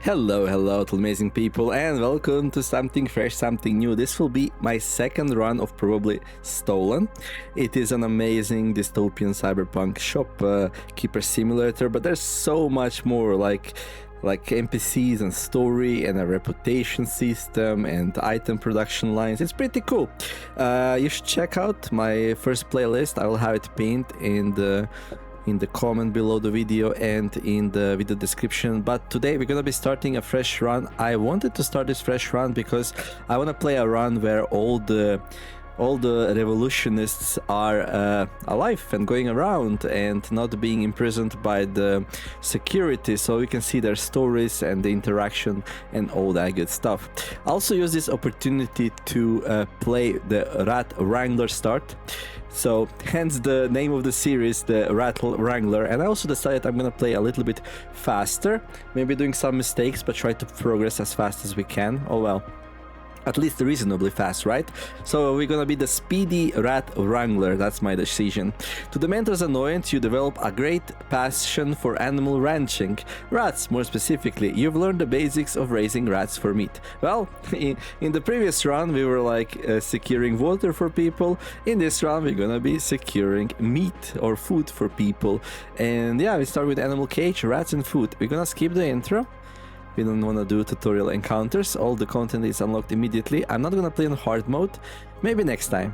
Hello to amazing people, and welcome to something fresh, something new. This will be my second run of probably Stolen. It is an amazing dystopian cyberpunk shopkeeper simulator, but there's so much more, like NPCs and story and a reputation system and item production lines. It's pretty cool. You should check out my first playlist. I will have it pinned in the comment below the video and in the video description. But today we're gonna be starting a fresh run. I wanted to start this fresh run because I want to play a run where all the revolutionists are alive and going around and not being imprisoned by the security, so we can see their stories and the interaction and all that good stuff. I also use this opportunity to play the Wrangler start, so hence the name of the series, the Wrangler. And I also decided I'm gonna play a little bit faster, maybe doing some mistakes, but try to progress as fast as we can. Oh well, at least reasonably fast, right? So we're gonna be the speedy rat wrangler. That's my decision. To the mentor's annoyance, you develop a great passion for animal ranching. Rats, more specifically. You've learned the basics of raising rats for meat. Well, in the previous run we were securing water for people. In this run we're gonna be securing meat or food for people. And yeah, we start with animal cage, rats and food. We're gonna skip the intro. We don't want to do tutorial encounters. All the content is unlocked immediately. I'm not gonna play in hard mode. Maybe next time.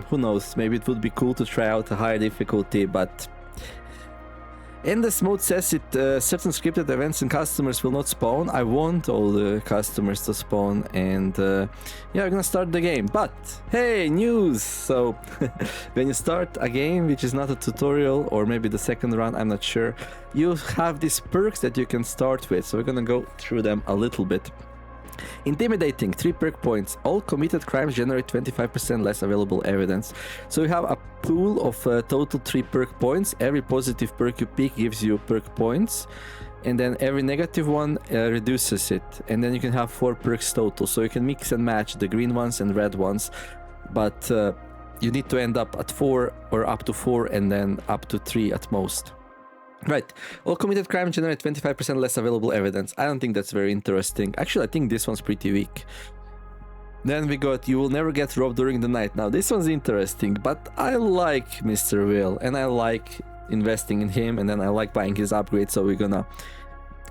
Who knows? Maybe it would be cool to try out a higher difficulty, but in this mode says it certain scripted events and customers will not spawn. I want all the customers to spawn, and yeah, we're gonna start the game. But hey, news! So when you start a game which is not a tutorial, or maybe the second run, I'm not sure, you have these perks that you can start with. So we're gonna go through them a little bit. Intimidating, 3 perk points. All committed crimes generate 25% less available evidence. So you have a pool of total 3 perk points. Every positive perk you pick gives you perk points, and then every negative one reduces it. And then you can have 4 perks total. So you can mix and match the green ones and red ones, but you need to end up at 4 or up to 4, and then up to 3 at most. Right, all committed crimes generate 25% less available evidence. I don't think that's very interesting. Actually, I think this one's pretty weak. Then we got, you will never get robbed during the night. Now this one's interesting, but I like Mr. Will, and I like investing in him, and then I like buying his upgrades, so we're gonna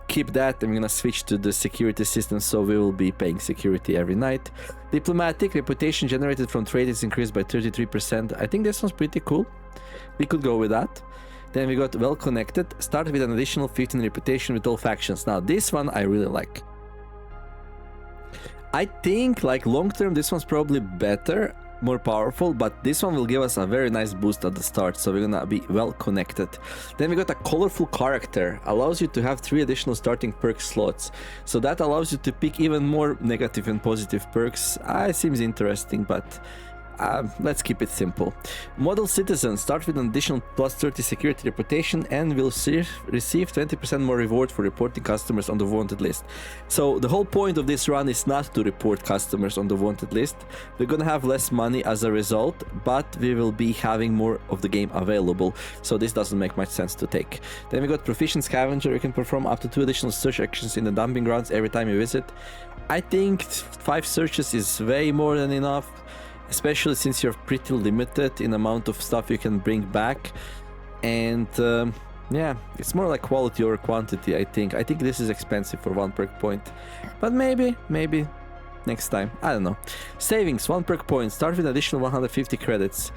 keep that, and we're gonna switch to the security system, so we will be paying security every night. Diplomatic, reputation generated from trade is increased by 33%. I think this one's pretty cool. We could go with that. Then we got well connected. Start with an additional 15 reputation with all factions. Now this one I really like. I think like long term this one's probably better, more powerful, but this one will give us a very nice boost at the start, so we're gonna be well connected. Then we got a colorful character, allows you to have 3 additional starting perk slots, so that allows you to pick even more negative and positive perks. It seems interesting, but let's keep it simple. Model citizen, start with an additional plus 30 security reputation and will receive 20% more reward for reporting customers on the wanted list. So the whole point of this run is not to report customers on the wanted list. We're gonna have less money as a result, but we will be having more of the game available, so this doesn't make much sense to take. Then we got proficient scavenger. You can perform up to 2 additional search actions in the dumping grounds every time you visit. I think 5 searches is way more than enough, especially since you're pretty limited in amount of stuff you can bring back. And yeah, it's more like quality over quantity. I think this is expensive for 1 perk point, but maybe next time, I don't know. Savings, 1 perk point, start with additional 150 credits.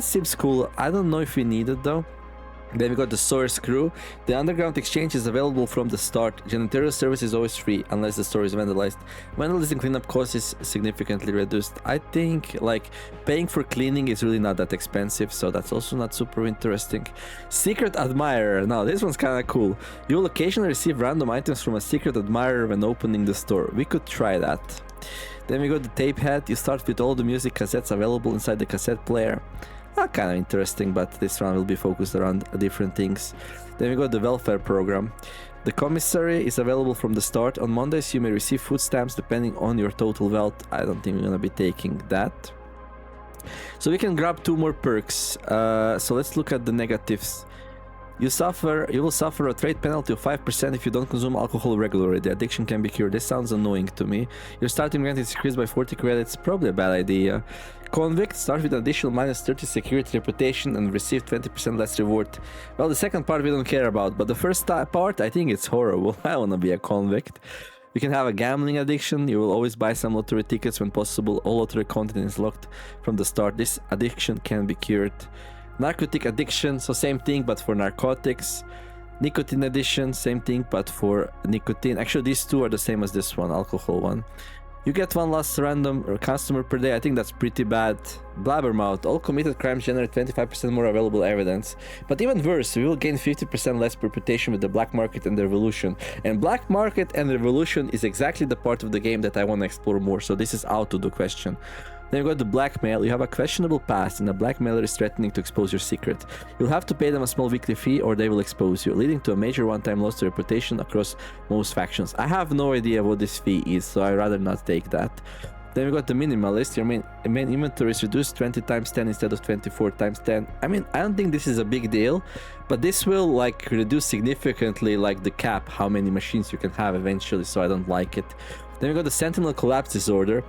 Seems cool. I don't know if we need it though. Then we got the source crew. The underground exchange is available from the start. Janitorial service is always free unless the store is vandalized. Vandalism cleanup cost is significantly reduced. I think like paying for cleaning is really not that expensive, so that's also not super interesting. Secret admirer. Now this one's kind of cool. You will occasionally receive random items from a secret admirer when opening the store. We could try that. Then we got the tape head. You start with all the music cassettes available inside the cassette player. Kind of interesting, but this round will be focused around different things. Then we got the welfare program. The commissary is available from the start. On Mondays you may receive food stamps depending on your total wealth. I don't think we're gonna be taking that. So we can grab 2 more perks. So let's look at the negatives. You will suffer a trade penalty of 5% if you don't consume alcohol regularly. The addiction can be cured. This sounds annoying to me. Your starting rent is increased by 40 credits. Probably a bad idea. Convict, start with an additional minus 30 security reputation and receive 20% less reward. Well, the second part we don't care about, but the first part, I think it's horrible. I wanna be a convict. You can have a gambling addiction. You will always buy some lottery tickets when possible. All lottery content is locked from the start. This addiction can be cured. Narcotic addiction, so same thing but for narcotics. Nicotine addiction, same thing but for nicotine. Actually, these two are the same as this one, alcohol one. You get one last random customer per day. I think that's pretty bad. Blabbermouth, all committed crimes generate 25% more available evidence. But even worse, we will gain 50% less reputation with the black market and the revolution. And black market and revolution is exactly the part of the game that I want to explore more. So this is out of the question. Then you got the blackmail. You have a questionable past and a blackmailer is threatening to expose your secret. You'll have to pay them a small weekly fee or they will expose you, leading to a major one-time loss to reputation across most factions. I have no idea what this fee is, so I'd rather not take that. Then we got the minimalist. Your main inventory is reduced 20 times 10 instead of 24 times 10. I mean, I don't think this is a big deal, but this will like reduce significantly like the cap, how many machines you can have eventually, so I don't like it. Then we got the sentinel collapse disorder.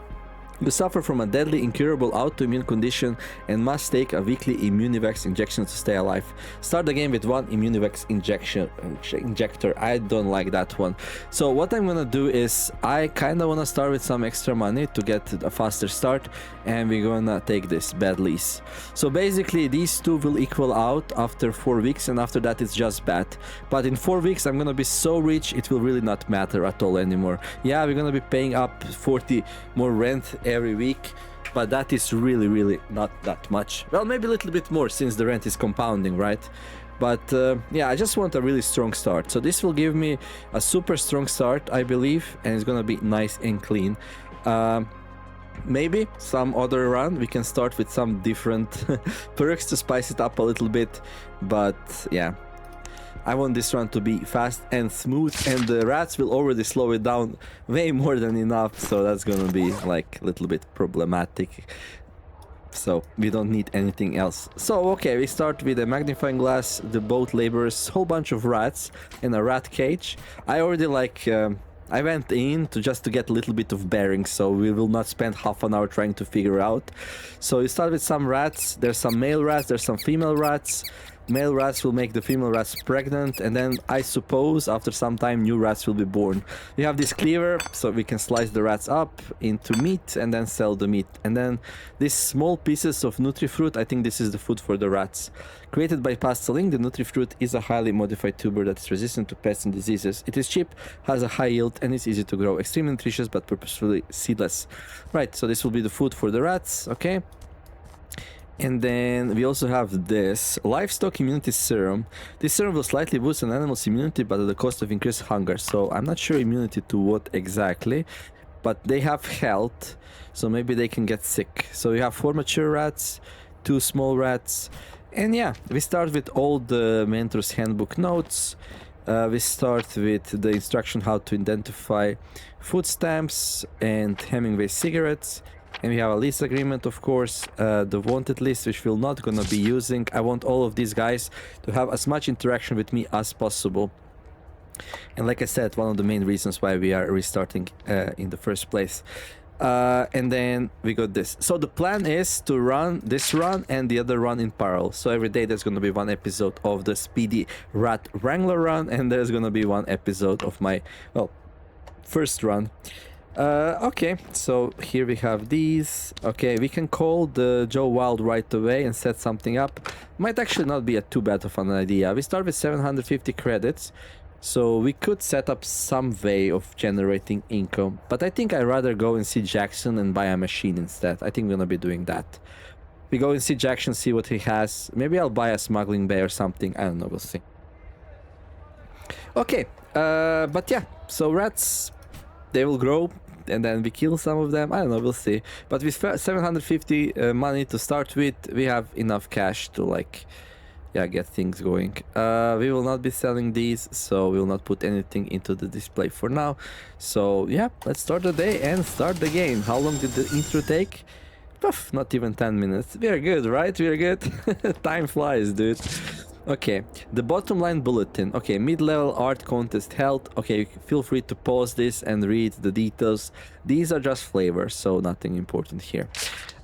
You suffer from a deadly, incurable autoimmune condition and must take a weekly Immunivex injection to stay alive. Start the game with one Immunivex injector. I don't like that one. So what I'm gonna do is I kind of want to start with some extra money to get a faster start, and we're gonna take this bad lease. So basically these two will equal out after 4 weeks, and after that it's just bad. But in 4 weeks I'm gonna be so rich it will really not matter at all anymore. Yeah, we're gonna be paying up 40 more rent every week, but that is really not that much. Well, maybe a little bit more since the rent is compounding, right? But yeah, I just want a really strong start. So this will give me a super strong start, I believe, and it's gonna be nice and clean. Maybe some other run we can start with some different perks to spice it up a little bit, but yeah, I want this run to be fast and smooth, and the rats will already slow it down way more than enough, so that's gonna be like a little bit problematic. So we don't need anything else. So okay, we start with a magnifying glass, the boat laborers, whole bunch of rats, and a rat cage. I already like I went in to just to get a little bit of bearings, so we will not spend half an hour trying to figure out. So you start with some rats. There's some male rats, there's some female rats. Male rats will make the female rats pregnant, and then I suppose after some time new rats will be born. We have this cleaver, so we can slice the rats up into meat and then sell the meat. And then these small pieces of Nutrifruit, I think this is the food for the rats. Created by pasteling, the Nutrifruit is a highly modified tuber that is resistant to pests and diseases. It is cheap, has a high yield, and is easy to grow. Extremely nutritious but purposefully seedless. Right, so this will be the food for the rats, okay? And then we also have this livestock immunity serum. This serum will slightly boost an animal's immunity, but at the cost of increased hunger. So I'm not sure immunity to what exactly, but they have health, so maybe they can get sick. So we have 4 mature rats, 2 small rats, and yeah, we start with all the Mentor's handbook notes. We start with the instruction how to identify food stamps and Hemingway cigarettes. And we have a lease agreement, of course, the wanted list, which we're not gonna be using. I want all of these guys to have as much interaction with me as possible. And like I said, one of the main reasons why we are restarting in the first place. And then we got this. So the plan is to run this run and the other run in parallel. So every day there's gonna be one episode of the Speedy Rat Wrangler run, and there's gonna be one episode of my, well, first run. Okay, so here we have these. Okay, we can call the Joe Wild right away and set something up. Might actually not be too bad of an idea. We start with 750 credits, so we could set up some way of generating income. But I think I'd rather go and see Jackson and buy a machine instead. I think we're gonna be doing that. We go and see Jackson, see what he has. Maybe I'll buy a smuggling bay or something. I don't know, we'll see. Okay, but yeah, so rats, they will grow. And then we kill some of them. I don't know, we'll see. But with 750 money to start with, we have enough cash to like, yeah, get things going. We will not be selling these, so we will not put anything into the display for now. So yeah, let's start the day and start the game. How long did the intro take? Not even 10 minutes. We are good, right? We are good. Time flies, dude. Okay, the bottom line bulletin. Okay, mid-level art contest held. Okay, feel free to pause this and read the details. These are just flavors, so nothing important here.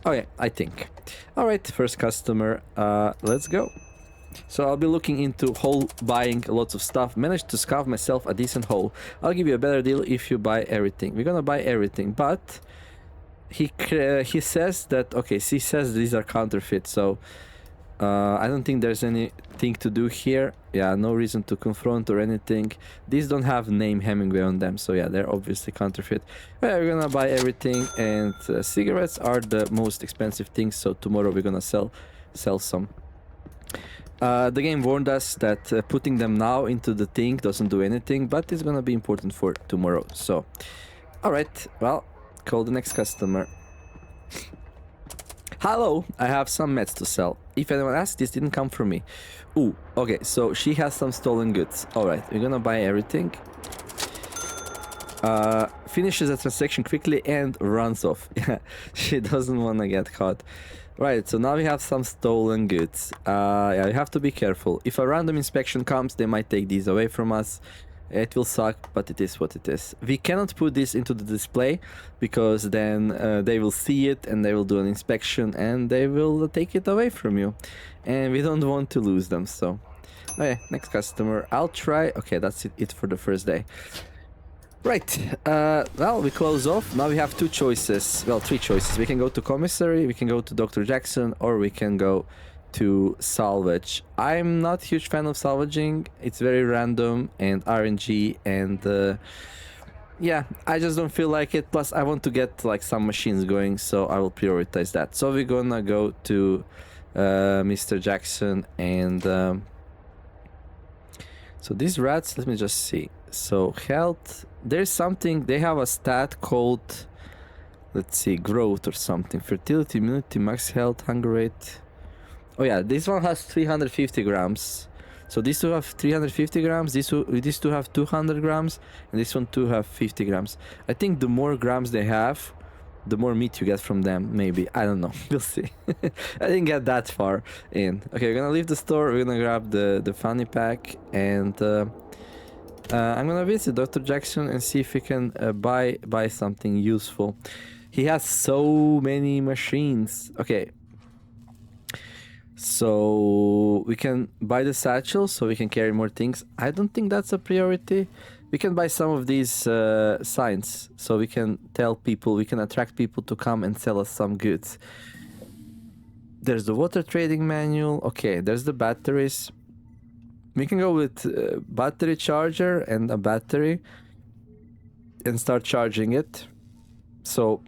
Okay, I think. All right, first customer. Let's go. So I'll be looking into haul buying lots of stuff. Managed to scarf myself a decent haul. I'll give you a better deal if you buy everything. We're gonna buy everything, but he says that, okay, he says these are counterfeit, so I don't think there's anything to do here. Yeah, no reason to confront or anything. These don't have name Hemingway on them, so yeah, they're obviously counterfeit. Well, we're gonna buy everything, and cigarettes are the most expensive things, so tomorrow we're gonna sell some. The game warned us that putting them now into the thing doesn't do anything, but it's gonna be important for tomorrow. So, alright, well, call the next customer. Hello, I have some meds to sell. If anyone asks, this didn't come from me. Ooh, okay, so she has some stolen goods. Alright, we're gonna buy everything. Finishes the transaction quickly and runs off. Yeah, she doesn't want to get caught. Right, so now we have some stolen goods. Yeah, you have to be careful. If a random inspection comes, they might take these away from us. It will suck, but it is what it is. We cannot put this into the display because then they will see it and they will do an inspection and they will take it away from you. And we don't want to lose them, so... Okay, next customer. I'll try... Okay, that's it for the first day. Right, well, we close off. Now we have two choices. Well, three choices. We can go to commissary, we can go to Dr. Jackson, or we can go to salvage. I'm not a huge fan of salvaging. It's very random and RNG, and yeah, I just don't feel like it. Plus, I want to get like some machines going, so I will prioritize that. So we're gonna go to Mr. Jackson, and so these rats, let me just see. So health, there's something, they have a stat called, let's see, growth or something. Fertility, immunity, max health, hunger rate. Oh yeah, this one has 350 grams. So these two have 350 grams, these two have 200 grams, and this one too have 50 grams. I think the more grams they have, the more meat you get from them, maybe. I don't know, we'll see. I didn't get that far in. Okay, we're gonna leave the store, we're gonna grab the fanny pack, and I'm gonna visit Dr. Jackson and see if we can buy something useful. He has so many machines. Okay. So we can buy the satchel so we can carry more things. I don't think that's a priority. We can buy some of these signs so we can tell people, we can attract people to come and sell us some goods. There's the water trading manual. Okay, there's the batteries. We can go with battery charger and a battery and start charging it. So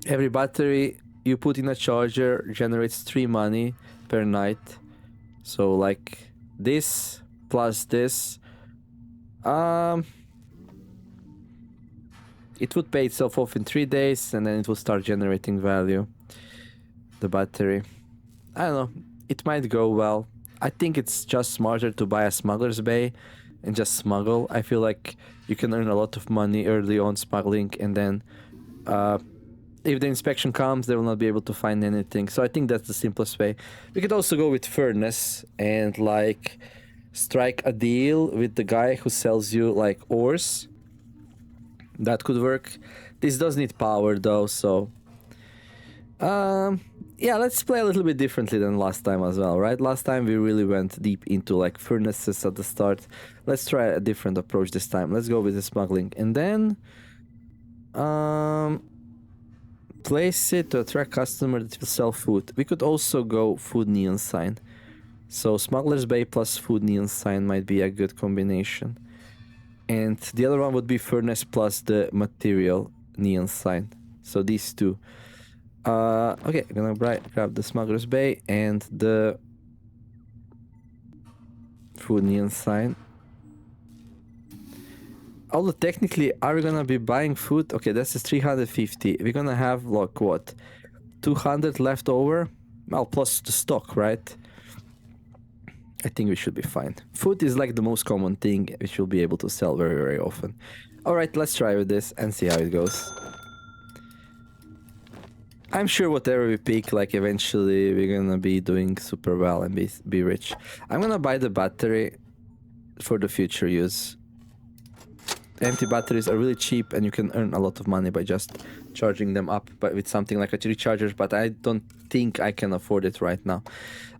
every battery you put in a charger generates 3 money per night. So like this plus this, it would pay itself off in 3 days, and then it will start generating value. The battery, I don't know, it might go well. I think it's just smarter to buy a smuggler's bay and just smuggle. I feel like you can earn a lot of money early on smuggling, and then if the inspection comes, they will not be able to find anything. So I think that's the simplest way. We could also go with furnace and like strike a deal with the guy who sells you like ores. That could work. This does need power though, so yeah, let's play a little bit differently than last time as well, right? Last time we really went deep into like furnaces at the start. Let's try a different approach this time. Let's go with the smuggling, and then place it to attract customer that will sell food. We could also go food neon sign. So smuggler's bay plus food neon sign might be a good combination. And the other one would be furnace plus the material neon sign. So these two. Okay, I'm gonna grab the smuggler's bay and the food neon sign. Although technically, are we gonna be buying food? Okay, that's 350. We're gonna have like what, 200 left over? Well, plus the stock, right? I think we should be fine. Food is like the most common thing we should be able to sell very, very often. Alright, let's try with this and see how it goes. I'm sure whatever we pick, like eventually we're gonna be doing super well and be rich. I'm gonna buy the battery for the future use. Empty batteries are really cheap and you can earn a lot of money by just charging them up but with something like a recharger, but I don't think I can afford it right now.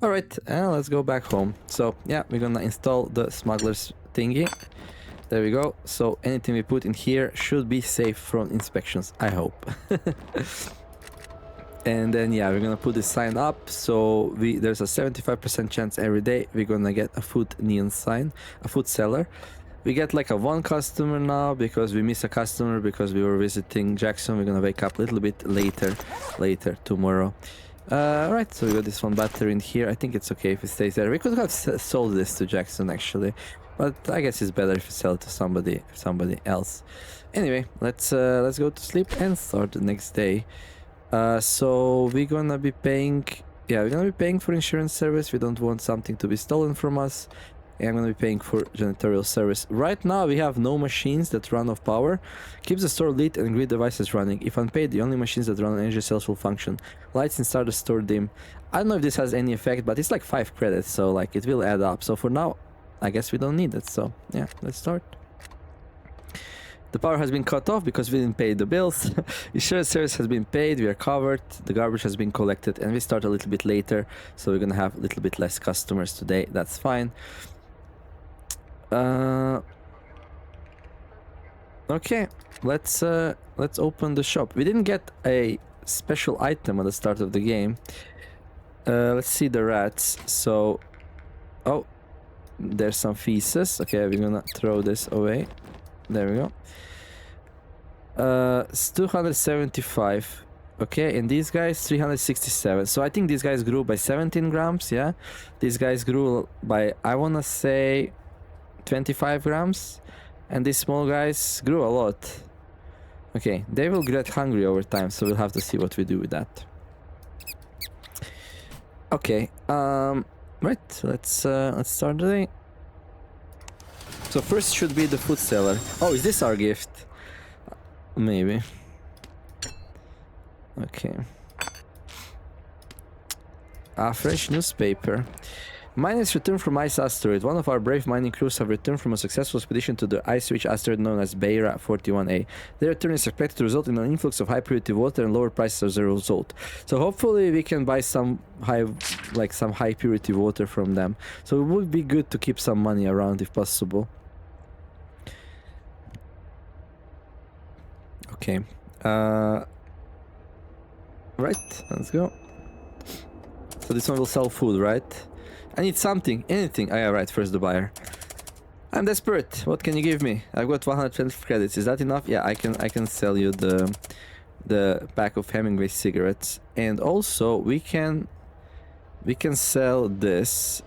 Alright, let's go back home. So yeah, we're gonna install the smuggler's thingy. There we go. So anything we put in here should be safe from inspections, I hope. And then yeah, we're gonna put this sign up. So there's a 75% chance every day we're gonna get a food neon sign, a food seller. We get like a one customer now because we miss a customer because we were visiting Jackson. We're gonna wake up a little bit later tomorrow. Right, so we got this one battery in here. I think it's okay if it stays there. We could have sold this to Jackson actually, but I guess it's better if you sell it to somebody else. Anyway, let's go to sleep and start the next day. So we're gonna be paying, yeah, we're gonna be paying for insurance service. We don't want something to be stolen from us. And I'm gonna be paying for janitorial service. Right now we have no machines that run off power. Keeps the store lit and grid devices running. If unpaid, the only machines that run on energy cells will function. Lights inside the store dim. I don't know if this has any effect, but it's like 5 credits, so like it will add up. So for now, I guess we don't need it. So yeah, let's start. The power has been cut off because we didn't pay the bills. Insurance service has been paid, we are covered, the garbage has been collected, and we start a little bit later, so we're gonna have a little bit less customers today. That's fine. Okay, let's open the shop. We didn't get a special item at the start of the game. Let's see the rats. So, oh, there's some feces. Okay, we're gonna throw this away. There we go. It's 275. Okay, and these guys 367. So I think these guys grew by 17 grams. Yeah, these guys grew by, I wanna say, 25 grams, and these small guys grew a lot. Okay, they will get hungry over time, so we'll have to see what we do with that. Okay, right, let's start the day. So first should be the food seller. Oh, is this our gift? Maybe. Okay. A fresh newspaper. Miners returned from Ice Asteroid. One of our brave mining crews have returned from a successful expedition to the ice-rich asteroid known as Beira 41A. Their return is expected to result in an influx of high-purity water and lower prices as a result. So hopefully we can buy some high-purity water from them. So it would be good to keep some money around if possible. Okay. Right, let's go. So this one will sell food, right? I need something, anything. Oh yeah, right, first the buyer. I'm desperate. What can you give me? I've got 112 credits. Is that enough? Yeah, I can sell you the pack of Hemingway cigarettes. And also we can sell this.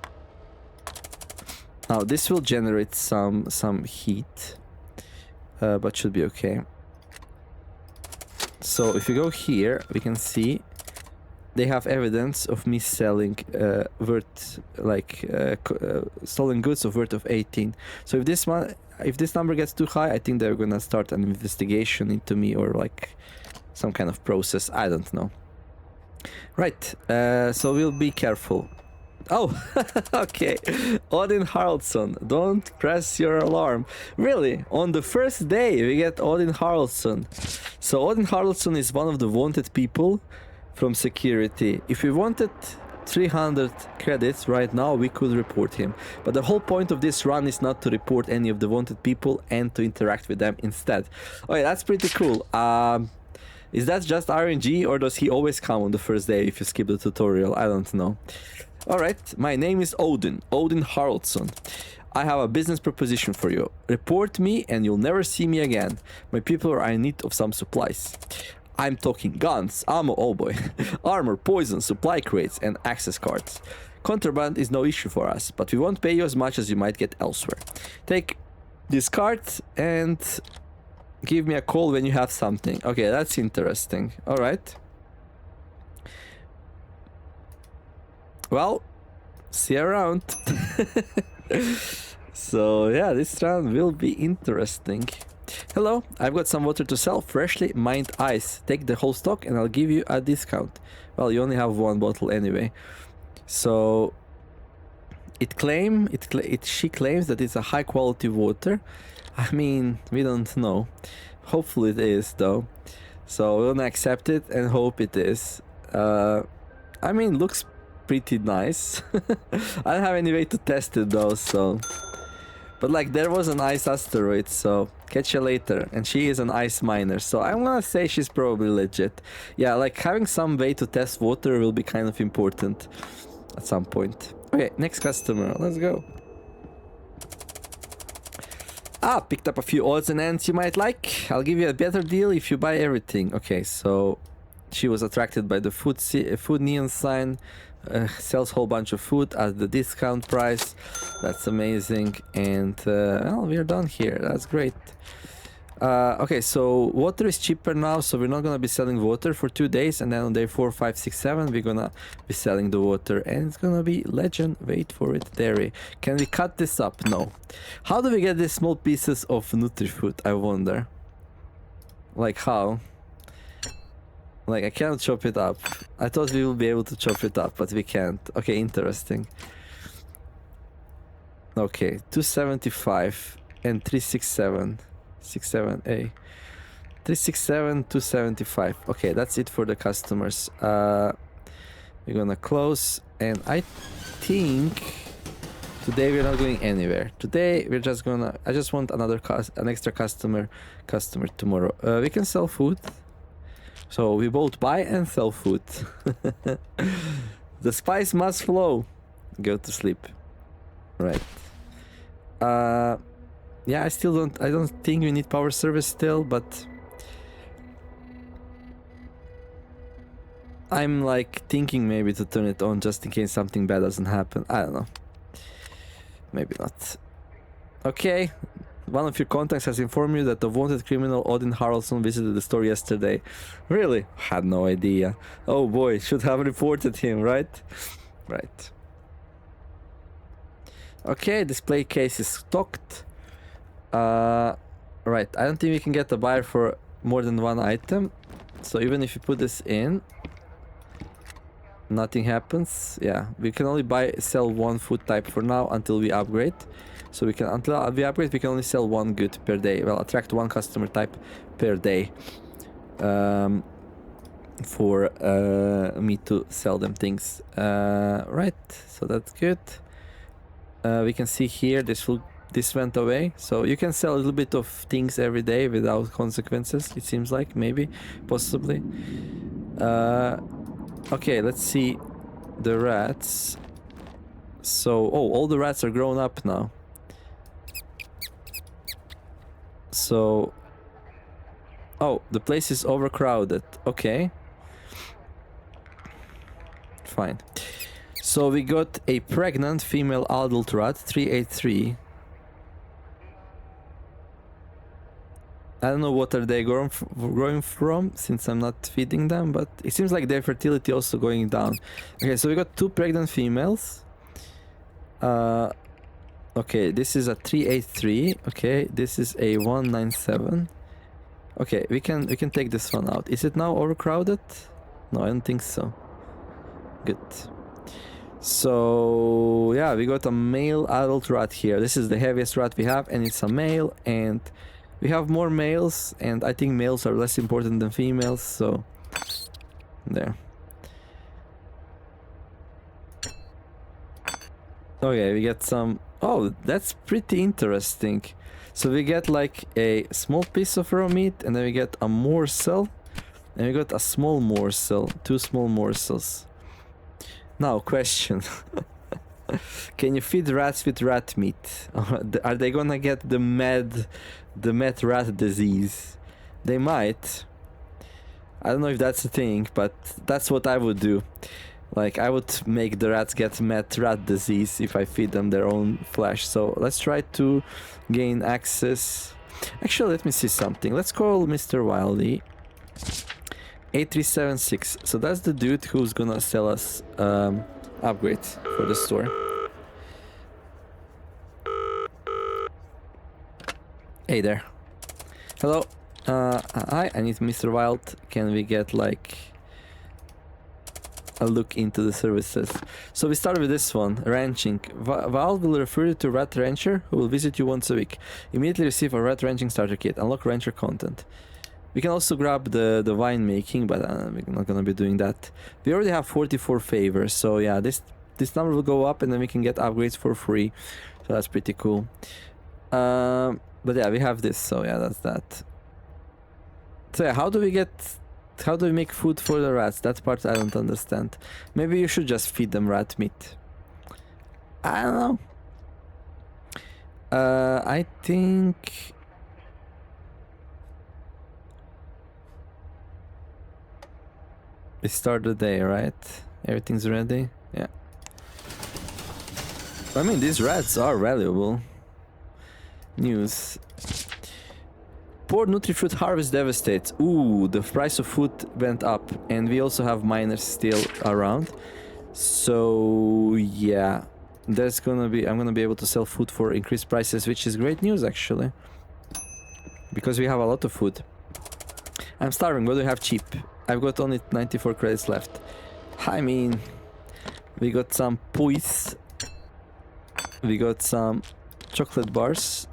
Now this will generate some heat. But should be okay. So if you go here, we can see they have evidence of me selling stolen goods of worth of 18. So if this number gets too high, I think they're gonna start an investigation into me or like some kind of process. I don't know. Right. So we'll be careful. Oh, okay. Odin Haraldsson, don't press your alarm. Really? On the first day we get Odin Haraldsson. So Odin Haraldsson is one of the wanted people from security. If we wanted 300 credits right now, we could report him. But the whole point of this run is not to report any of the wanted people and to interact with them instead. Okay, that's pretty cool. Is that just RNG or does he always come on the first day if you skip the tutorial? I don't know. Alright, my name is Odin Haraldsson. I have a business proposition for you. Report me and you'll never see me again. My people are in need of some supplies. I'm talking guns, ammo, oh boy, armor, poison, supply crates, and access cards. Contraband is no issue for us, but we won't pay you as much as you might get elsewhere. Take this card and give me a call when you have something. Okay, that's interesting. Alright. Well, see you around. So yeah, this round will be interesting. Hello, I've got some water to sell, freshly mined ice. Take the whole stock and I'll give you a discount. Well, you only have one bottle anyway. So she claims that it's a high quality water. I mean, we don't know. Hopefully it is though. So we're gonna accept it and hope it is. I mean, looks pretty nice. I don't have any way to test it though, so. But like, there was an ice asteroid, so catch you later. And she is an ice miner, so I'm gonna say she's probably legit. Yeah, like having some way to test water will be kind of important at some point. Okay, next customer, let's go. Ah, picked up a few odds and ends you might like. I'll give you a better deal if you buy everything. Okay, so she was attracted by the food neon sign. Sells whole bunch of food at the discount price. That's amazing. And well, we're done here. That's great. Okay, so water is cheaper now, so we're not gonna be selling water for 2 days, and then on day 4, 5, 6, 7 we're gonna be selling the water, and it's gonna be legend. Wait for it. Dairy. Can we cut this up? No. How do we get these small pieces of Nutri-Food, I wonder? Like how? Like, I cannot chop it up. I thought we will be able to chop it up, but we can't. Okay, interesting. Okay, 275 and 367. 67A. 367, 275. Okay, that's it for the customers. We're gonna close, and I think today we're not going anywhere. Today we're just gonna. I just want an extra customer tomorrow. We can sell food. So we both buy and sell food. The spice must flow. Go to sleep. Right. Yeah, I don't think we need power service still, but I'm like thinking maybe to turn it on just in case something bad doesn't happen. I don't know. Maybe not. Okay. One of your contacts has informed you that the wanted criminal Odin Haraldsson visited the store yesterday. Really? Had no idea. Oh boy, should have reported him, right? Right. Okay, display case is stocked. Right, I don't think we can get a buyer for more than one item. So even if you put this in, nothing happens. Yeah, we can only sell one food type for now until we upgrade. So until we upgrade, we can only sell one good per day. Well, attract one customer type per day. For me to sell them things. Right, so that's good. We can see here this went away. So you can sell a little bit of things every day without consequences. It seems like, maybe, possibly. Okay, let's see the rats. So, all the rats are grown up now. So, the place is overcrowded. Okay. Fine. So we got a pregnant female adult rat, 383. I don't know what are they growing from, since I'm not feeding them, but it seems like their fertility also going down. Okay, so we got 2 pregnant females. Okay, this is a 383. Okay, this is a 197. Okay, we can take this one out. Is it now overcrowded? No, I don't think so. Good. So yeah, we got a male adult rat here. This is the heaviest rat we have, and it's a male, and we have more males, and I think males are less important than females, so there. Okay, we get some. Oh, that's pretty interesting. So we get like a small piece of raw meat, and then we get a morsel, and we got a small morsel, 2 small morsels. Now, question. Can you feed rats with rat meat? Are they gonna get the mad rat disease? They might. I don't know if that's a thing, but that's what I would do. Like, I would make the rats get mad rat disease if I feed them their own flesh. So let's try to gain access. Actually, let me see something. Let's call Mr. Wiley. 8376. So that's the dude who's gonna sell us upgrades for the store. Hey there. Hello. Hi, I need Mr. Wild. Can we get like a look into the services? So we start with this one, ranching. Val will refer you to Rat Rancher, who will visit you once a week. Immediately receive a Rat Ranching starter kit. Unlock rancher content. We can also grab the wine making, but we're not gonna be doing that. We already have 44 favors, so yeah, this number will go up, and then we can get upgrades for free. So that's pretty cool. But yeah, we have this, so yeah, that's that. So yeah, how do we make food for the rats? That part I don't understand. Maybe you should just feed them rat meat. I don't know. I think... we start the day, right? Everything's ready? Yeah. I mean, these rats are valuable. News. Poor Nutrifruit harvest devastates. Ooh, the price of food went up, and we also have miners still around. So yeah, there's gonna be I'm gonna be able to sell food for increased prices, which is great news actually, because we have a lot of food. I'm starving. What do we have cheap? I've got only 94 credits left. I mean, we got some puis. We got some chocolate bars.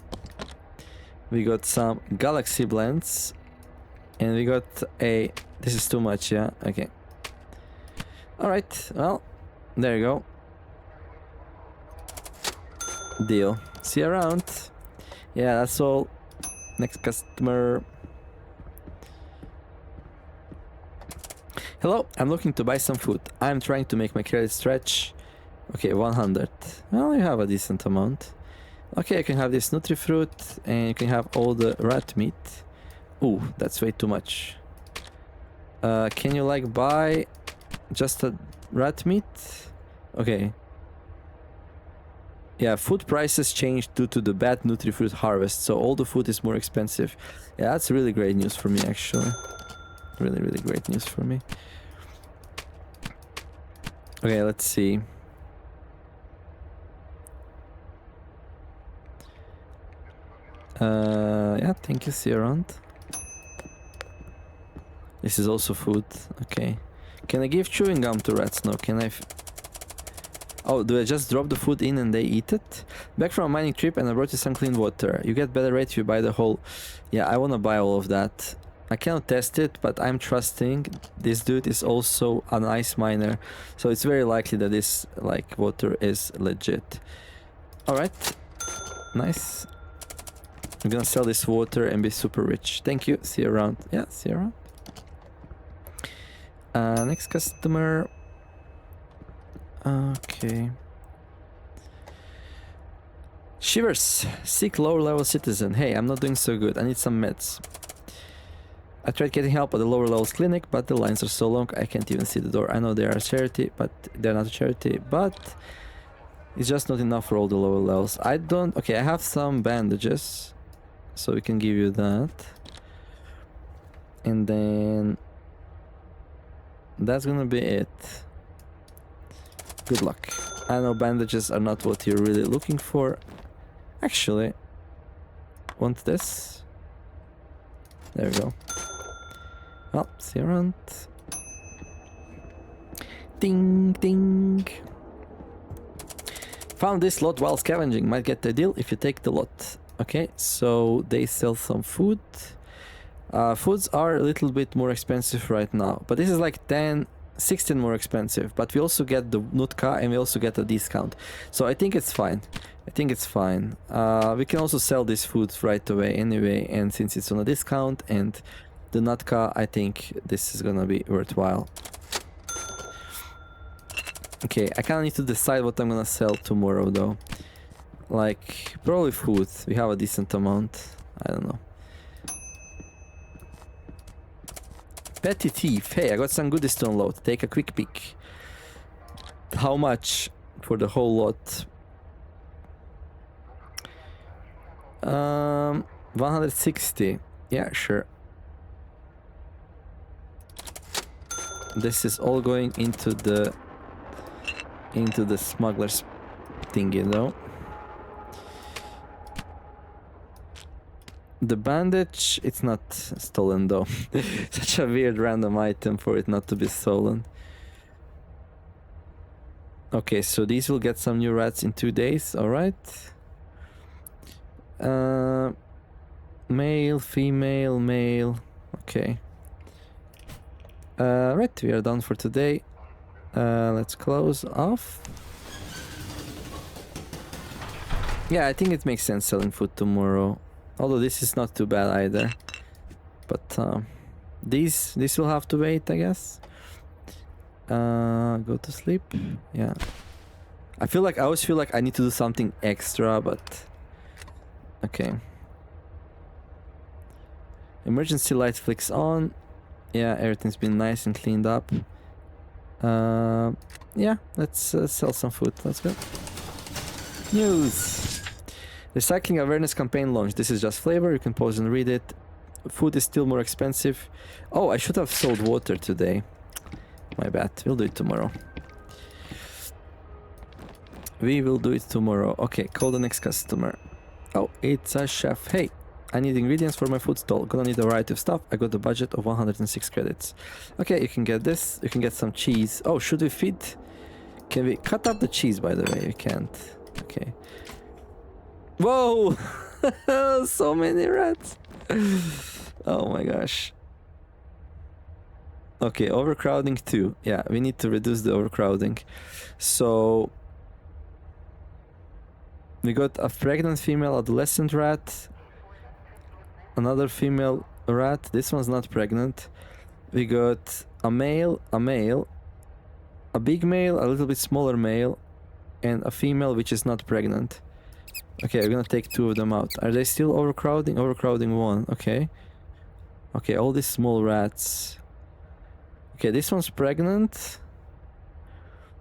We got some galaxy blends, and we got a... this is too much, yeah? Okay. Alright, well, there you go. Deal. See you around. Yeah, that's all. Next customer. Hello, I'm looking to buy some food. I'm trying to make my credit stretch. Okay, 100. Well, you have a decent amount. Okay, I can have this Nutrifruit, and you can have all the rat meat. Ooh, that's way too much. Can you like buy just a rat meat? Okay. Yeah, food prices changed due to the bad Nutrifruit harvest, so all the food is more expensive. Yeah, that's really great news for me actually. Really, really great news for me. Okay, let's see. Yeah, thank you, see you around. This is also food, okay. Can I give chewing gum to rats? No, can I... oh, do I just drop the food in and they eat it? Back from a mining trip and I brought you some clean water. You get better rate if you buy the whole... yeah, I wanna buy all of that. I cannot test it, but I'm trusting this dude is also an ice miner, so it's very likely that this, like, water is legit. Alright, nice. I'm gonna sell this water and be super rich. Thank you. See you around. Yeah, see you around. Next customer. Okay. Shivers. Sick lower level citizen. Hey, I'm not doing so good. I need some meds. I tried getting help at the lower levels clinic, but the lines are so long I can't even see the door. I know they are a charity, but they're not a charity, but it's just not enough for all the lower levels. I don't... okay, I have some bandages, so we can give you that. And then that's gonna be it. Good luck. I know bandages are not what you're really looking for. Actually, want this? There we go. Well, see you around. Ding, ding. Found this lot while scavenging. Might get the deal if you take the lot. Okay, so they sell some food. Foods are a little bit more expensive right now, but this is like 10, 16 more expensive. But we also get the Nutka and we also get a discount. So I think it's fine. I think it's fine. We can also sell these foods right away anyway, and since it's on a discount and the Nutka, I think this is gonna be worthwhile. Okay, I kinda need to decide what I'm gonna sell tomorrow though. Like, probably food. We have a decent amount. I don't know. Petty thief. Hey, I got some goodies to unload. Take a quick peek. How much for the whole lot? 160. Yeah, sure. This is all going into the smuggler's thingy though. The bandage, it's not stolen though. Such a weird random item for it not to be stolen. Okay, so these will get some new rats in 2 days, alright. Male, female, male. Okay. Right, we are done for today. Let's close off. Yeah, I think it makes sense selling food tomorrow. Although this is not too bad either. But this will have to wait, I guess. Go to sleep. Yeah. I always feel like I need to do something extra, but okay. Emergency light flicks on. Yeah, everything's been nice and cleaned up. Yeah, let's sell some food. Let's go. News. Recycling awareness campaign launched. This is just flavor. You can pause and read it. Food is still more expensive. Oh, I should have sold water today. My bad. We'll do it tomorrow. We will do it tomorrow. Okay, call the next customer. Oh, it's a chef. Hey, I need ingredients for my food stall. Gonna need a variety of stuff. I got a budget of 106 credits. Okay, you can get this. You can get some cheese. Oh, should we feed? Can we cut up the cheese, by the way? We can't. Okay. Whoa! So many rats. Oh my gosh. Okay, overcrowding too. Yeah, we need to reduce the overcrowding. So we got a pregnant female adolescent rat. Another female rat. This one's not pregnant. We got a male, a big male, a little bit smaller male, and a female which is not pregnant. Okay, we're gonna take 2 of them out. Are they still overcrowding? Overcrowding 1. Okay. Okay, all these small rats. Okay, this one's pregnant.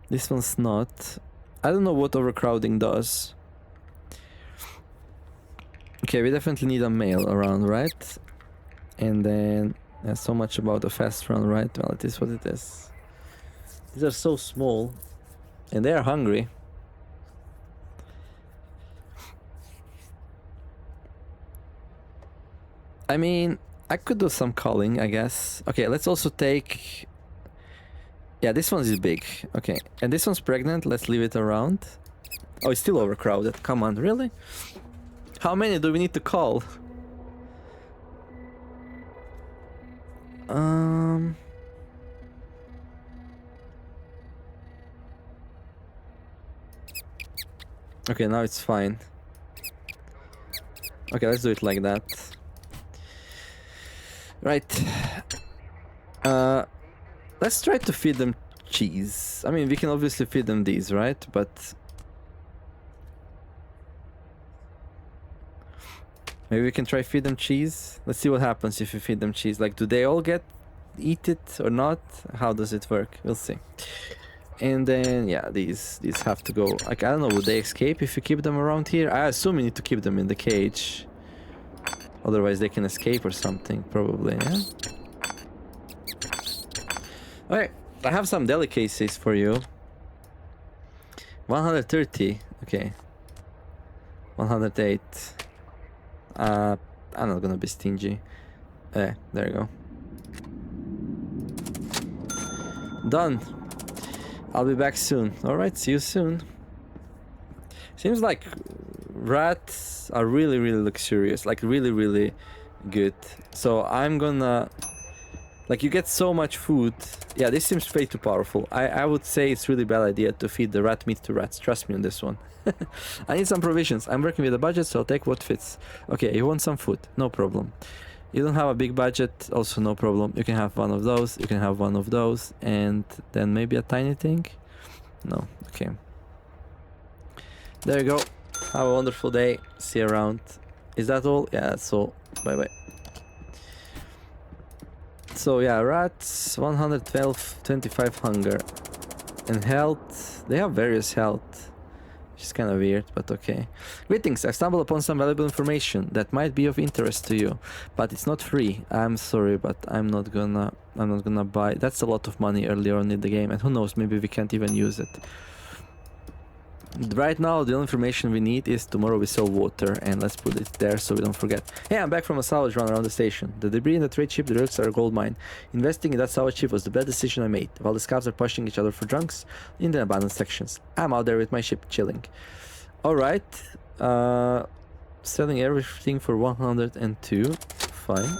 This one's not. I don't know what overcrowding does. Okay, we definitely need a male around, right? And then, yeah, so much about the fast run, right? Well, it is what it is. These are so small. And they are hungry. I mean, I could do some calling, I guess. Okay, let's also take... Yeah, this one is big. Okay, and this one's pregnant. Let's leave it around. Oh, it's still overcrowded. Come on, really? How many do we need to call? Okay, now it's fine. Okay, let's do it like that. Right. Let's try to feed them cheese. I mean, we can obviously feed them these, right? But maybe we can try feed them cheese. Let's see what happens if we feed them cheese. Like, do they all eat it or not? How does it work? We'll see. And then, yeah, these have to go. Like, I don't know, would they escape if you keep them around here? I assume you need to keep them in the cage. Otherwise they can escape or something, probably, yeah? Okay, I have some delicacies for you. 130, okay. 108. I'm not gonna be stingy. There you go. Done. I'll be back soon. Alright, see you soon. Seems like rats are really luxurious, like really good. So I'm gonna... Like, you get so much food. Yeah, this seems way too powerful. I would say it's really bad idea to feed the rat meat to rats. Trust me on this one. I need some provisions. I'm working with a budget, so I'll take what fits. Okay, you want some food? No problem. You don't have a big budget? Also no problem. You can have one of those, you can have one of those, and then maybe a tiny thing? No, okay. There you go. Have a wonderful day. See you around. Is that all? Yeah, that's all. Bye. So yeah, rats, 112, 25 hunger. And health, they have various health. Which is kind of weird, but okay. Greetings, I stumbled upon some valuable information that might be of interest to you. But it's not free. I'm sorry, but I'm not gonna buy. That's a lot of money earlier on in the game, and who knows, maybe we can't even use it. Right now, the only information we need is tomorrow we sell water, and let's put it there so we don't forget. Hey, I'm back from a salvage run around the station. The debris in the trade ship, the relics are a gold mine. Investing in that salvage ship was the best decision I made. While the scavs are pushing each other for drunks in the abandoned sections, I'm out there with my ship chilling. Alright, selling everything for 102, fine.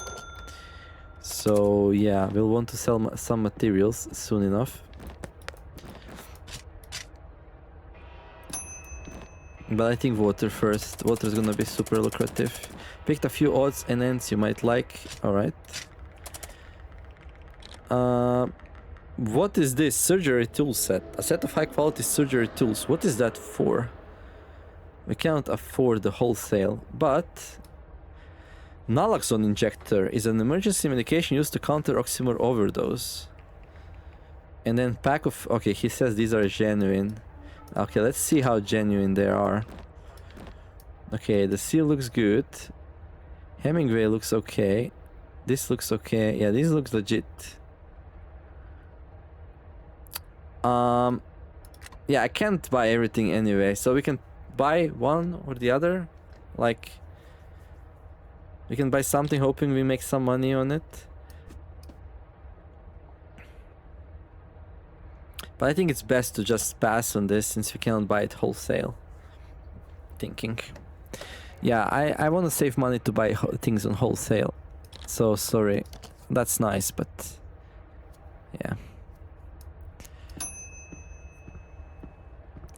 So yeah, we'll want to sell some materials soon enough. But I think water first. Water is gonna be super lucrative. Picked a few odds and ends you might like. Alright. What is this? Surgery tool set. A set of high quality surgery tools. What is that for? We can't afford the wholesale, but naloxone injector is an emergency medication used to counter oxymore overdose. And then pack of... Okay, he says these are genuine. Okay, let's see how genuine they are. Okay, the seal looks good. Hemingway looks okay. This looks okay. Yeah, this looks legit. Yeah, I can't buy everything anyway, so we can buy one or the other. Like, we can buy something hoping we make some money on it. But I think it's best to just pass on this since we cannot buy it wholesale. Thinking. Yeah, I want to save money to buy things on wholesale. So, sorry. That's nice, but... yeah.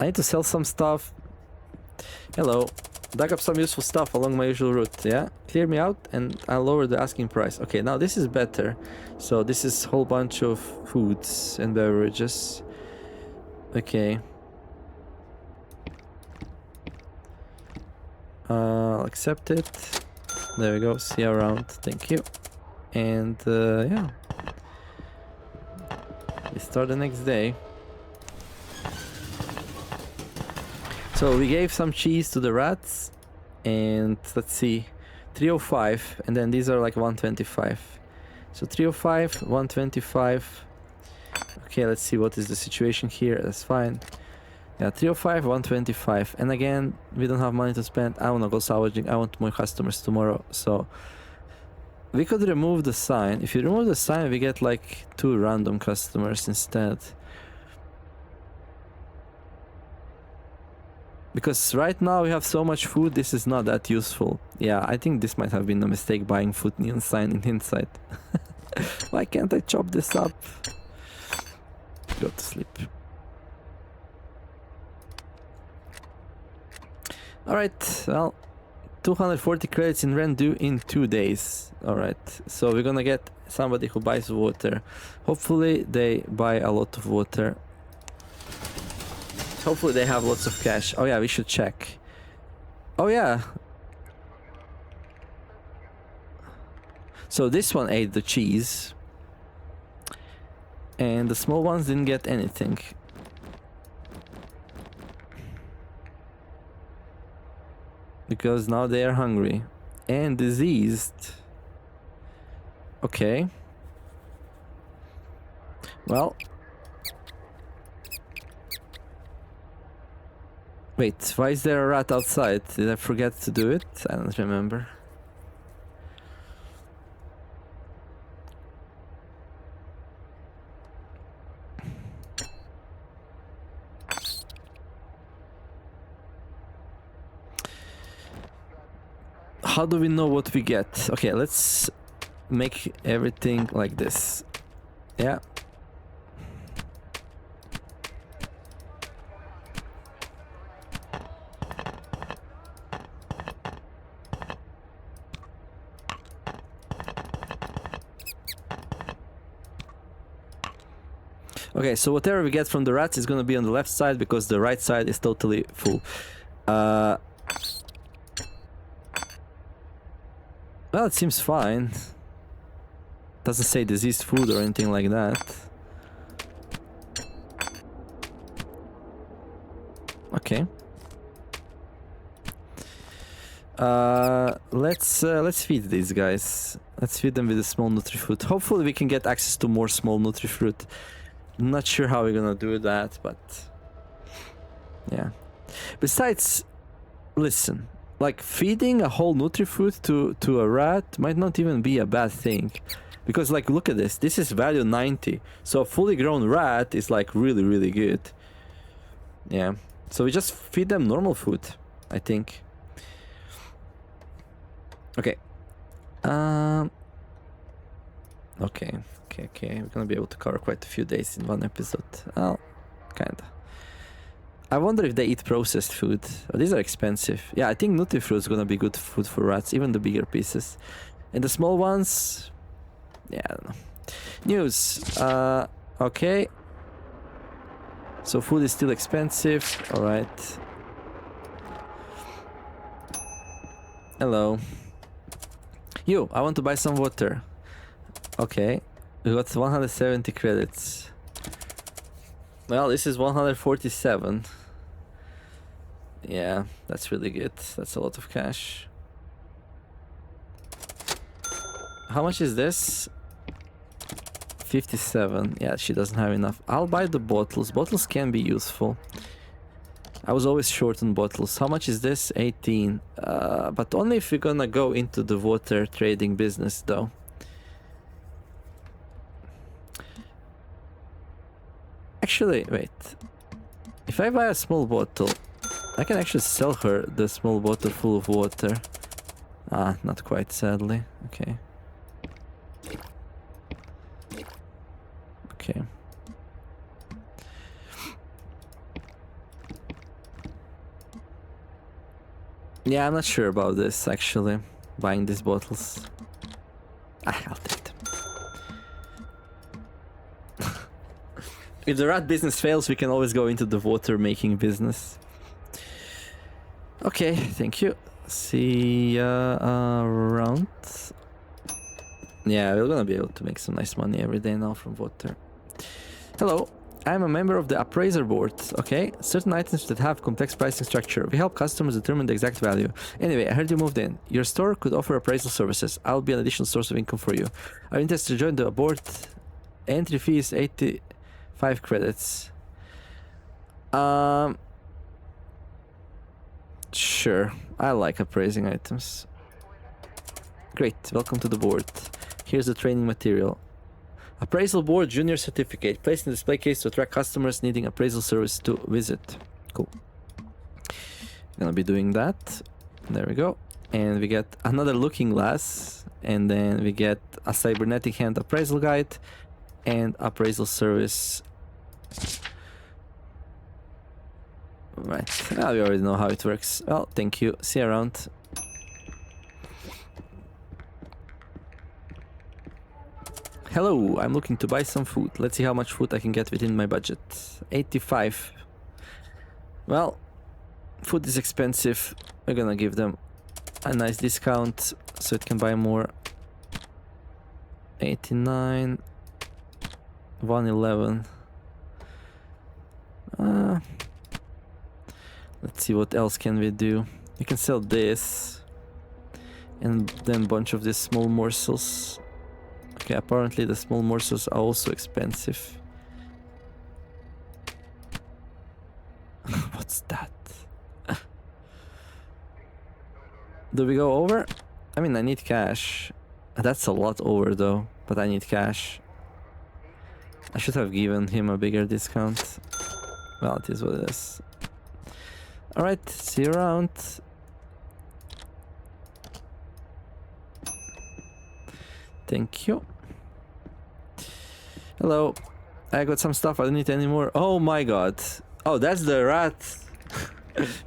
I need to sell some stuff. Hello. Dug up some useful stuff along my usual route, yeah? Clear me out and I'll lower the asking price. Okay, now this is better. So this is a whole bunch of foods and beverages. Okay. I'll accept it. There we go. See you around. Thank you. And yeah. We start the next day. So we gave some cheese to the rats. And let's see. 305. And then these are like 125. So 305, 125. Okay, let's see what is the situation here. That's fine. Yeah, 305, 125. And again, we don't have money to spend. I want to go salvaging. I want more customers tomorrow. So we could remove the sign. If you remove the sign, we get like 2 random customers instead. Because right now we have so much food, this is not that useful. Yeah, I think this might have been a mistake buying food neon sign in hindsight. Why can't I chop this up? Go to sleep. Alright, well, 240 credits in rent due in 2 days. Alright, so we're gonna get somebody who buys water. Hopefully they buy a lot of water. Hopefully they have lots of cash. Oh yeah, we should check. Oh yeah. So this one ate the cheese. And the small ones didn't get anything. Because now they are hungry. And diseased. Okay. Well. Wait, why is there a rat outside? Did I forget to do it? I don't remember. How do we know what we get? Okay, let's make everything like this. Yeah. Okay, so whatever we get from the rats is gonna be on the left side because the right side is totally full. Well, it seems fine. Doesn't say diseased food or anything like that. Okay. Let's feed these guys. Let's feed them with a small nutri-fruit. Hopefully we can get access to more small nutri-fruit. Not sure how we're gonna do that, but yeah. Besides, listen, like feeding a whole Nutri-Food to a rat might not even be a bad thing. Because like, look at this. This is value 90. So a fully grown rat is like really, really good. Yeah. So we just feed them normal food, I think. Okay. Okay. We're gonna be able to cover quite a few days in one episode. Well, kinda. I wonder if they eat processed food. Oh, these are expensive. Yeah, I think Nutri-Fruit is gonna be good food for rats, even the bigger pieces. And the small ones, yeah, I don't know. News. Okay. So food is still expensive. All right. Hello. You, I want to buy some water. Okay. We got 170 credits. Well, this is 147. Yeah, that's really good. That's a lot of cash. How much is this? 57. Yeah, she doesn't have enough. I'll buy the bottles. Bottles can be useful. I was always short on bottles. How much is this? 18. But only if we're gonna go into the water trading business, though. Actually, wait. If I buy a small bottle, I can actually sell her the small bottle full of water. Ah, not quite, sadly. Okay. Okay. Yeah, I'm not sure about this, actually. Buying these bottles. I'll take them. If the rat business fails, we can always go into the water making business. Okay, thank you. See ya around. Yeah, we're gonna be able to make some nice money every day now from water. Hello, I'm a member of the appraiser board. Okay, certain items that have complex pricing structure. We help customers determine the exact value. Anyway, I heard you moved in. Your store could offer appraisal services. I'll be an additional source of income for you. Are you interested to join the board? Entry fee is 85 credits. Sure. I like appraising items. Great, welcome to the board. Here's the training material. Appraisal board junior certificate. Placed in the display case to attract customers needing appraisal service to visit. Cool. Gonna be doing that. There we go. And we get another looking glass. And then we get a cybernetic hand appraisal guide. And appraisal service. Right. Well, we already know how it works. Well, thank you. See you around. Hello, I'm looking to buy some food. Let's see how much food I can get within my budget. 85. Well, food is expensive. We're gonna give them a nice discount so it can buy more. 89. 111. Let's see what else can we do. You can sell this. And then a bunch of these small morsels. Okay, apparently the small morsels are also expensive. What's that? Do we go over? I mean, I need cash. That's a lot over though, but I need cash. I should have given him a bigger discount. Well, it is what it is. Alright, see you around. Thank you. Hello. I got some stuff. I don't need any more. Oh my god. Oh, that's the rat.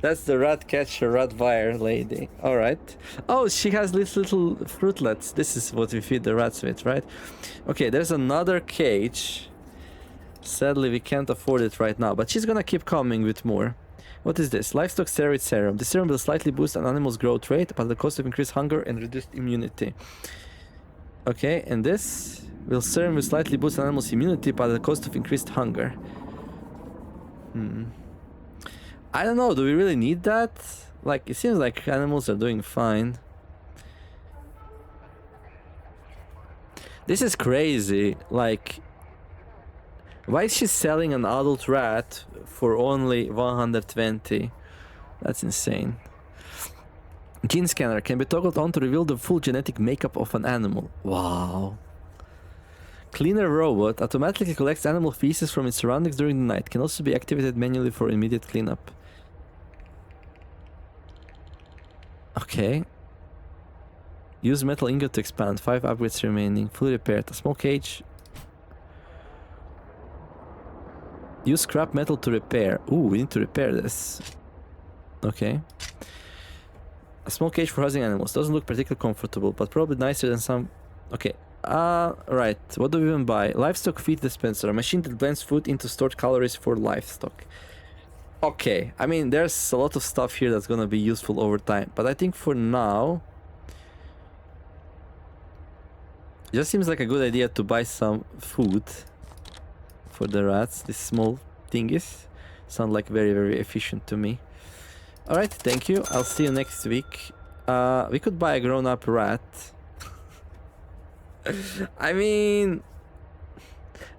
That's the rat catcher, rat buyer lady. Alright. Oh, she has these little fruitlets. This is what we feed the rats with, right? Okay, there's another cage. Sadly, we can't afford it right now, but she's gonna keep coming with more. What is this? Livestock steroid serum. The serum will slightly boost an animal's growth rate, but at the cost of increased hunger and reduced immunity. Okay, and this will serum will slightly boost an animal's immunity, but at the cost of increased hunger. I don't know, do we really need that? Like, it seems like animals are doing fine. This is crazy. Like, why is she selling an adult rat for only 120? That's insane. Gene scanner can be toggled on to reveal the full genetic makeup of an animal. Wow. Cleaner robot automatically collects animal feces from its surroundings during the night. Can also be activated manually for immediate cleanup. Okay. Use metal ingot to expand. 5 upgrades remaining. Fully repaired. A small cage. Use scrap metal to repair. Ooh, we need to repair this. Okay. A small cage for housing animals. Doesn't look particularly comfortable, but probably nicer than some... Okay. Right. What do we even buy? Livestock feed dispenser. A machine that blends food into stored calories for livestock. Okay. I mean, there's a lot of stuff here that's gonna be useful over time. But I think for now... It just seems like a good idea to buy some food for the rats. These small thingies sound like very, very efficient to me. Alright, thank you. I'll see you next week. We could buy a grown-up rat. I mean...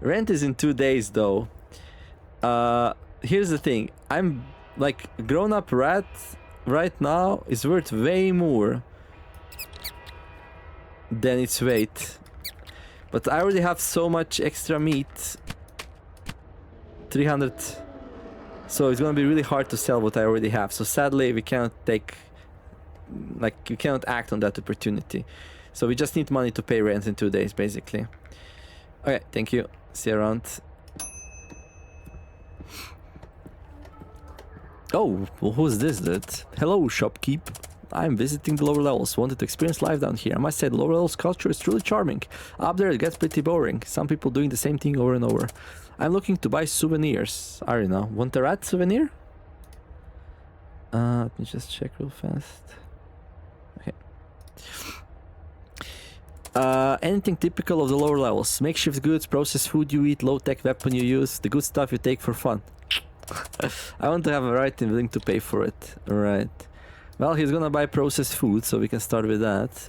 Rent is in 2 days, though. Here's the thing. I'm... Like, grown-up rat right now is worth way more than its weight. But I already have so much extra meat. 300... So it's gonna be really hard to sell what I already have. So sadly, we cannot take... Like, we cannot act on that opportunity. So we just need money to pay rent in 2 days, basically. Okay, thank you. See you around. Oh, well, who's this dude? Hello, shopkeep. I'm visiting the lower levels. Wanted to experience life down here. I must say, the lower levels culture is truly charming. Up there, it gets pretty boring. Some people doing the same thing over and over. I'm looking to buy souvenirs. I don't know. Want a rat souvenir? Let me just check real fast. Okay. Anything typical of the lower levels. Makeshift goods, processed food you eat, low-tech weapon you use, the good stuff you take for fun. I want to have a right and willing to pay for it. Alright. Well, he's gonna buy processed food, so we can start with that.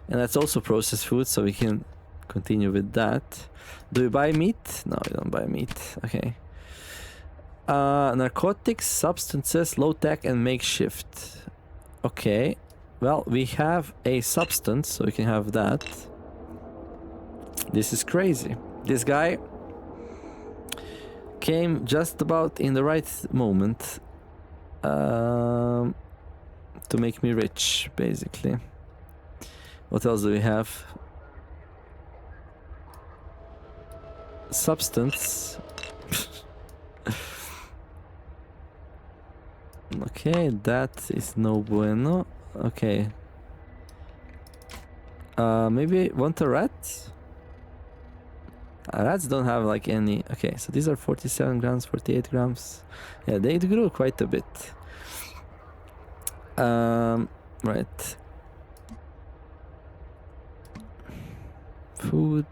And that's also processed food, so we can continue with that. Do we buy meat? No, we don't buy meat. Okay. Narcotics, substances, low-tech, and makeshift. Okay. Well, we have a substance, so we can have that. This is crazy. This guy came just about in the right moment to make me rich, basically. What else do we have? Substance. Okay, that is no bueno. Okay. Maybe want a rat? Rats don't have like any... Okay, so these are 47 grams, 48 grams. Yeah, they grew quite a bit. Right. Food.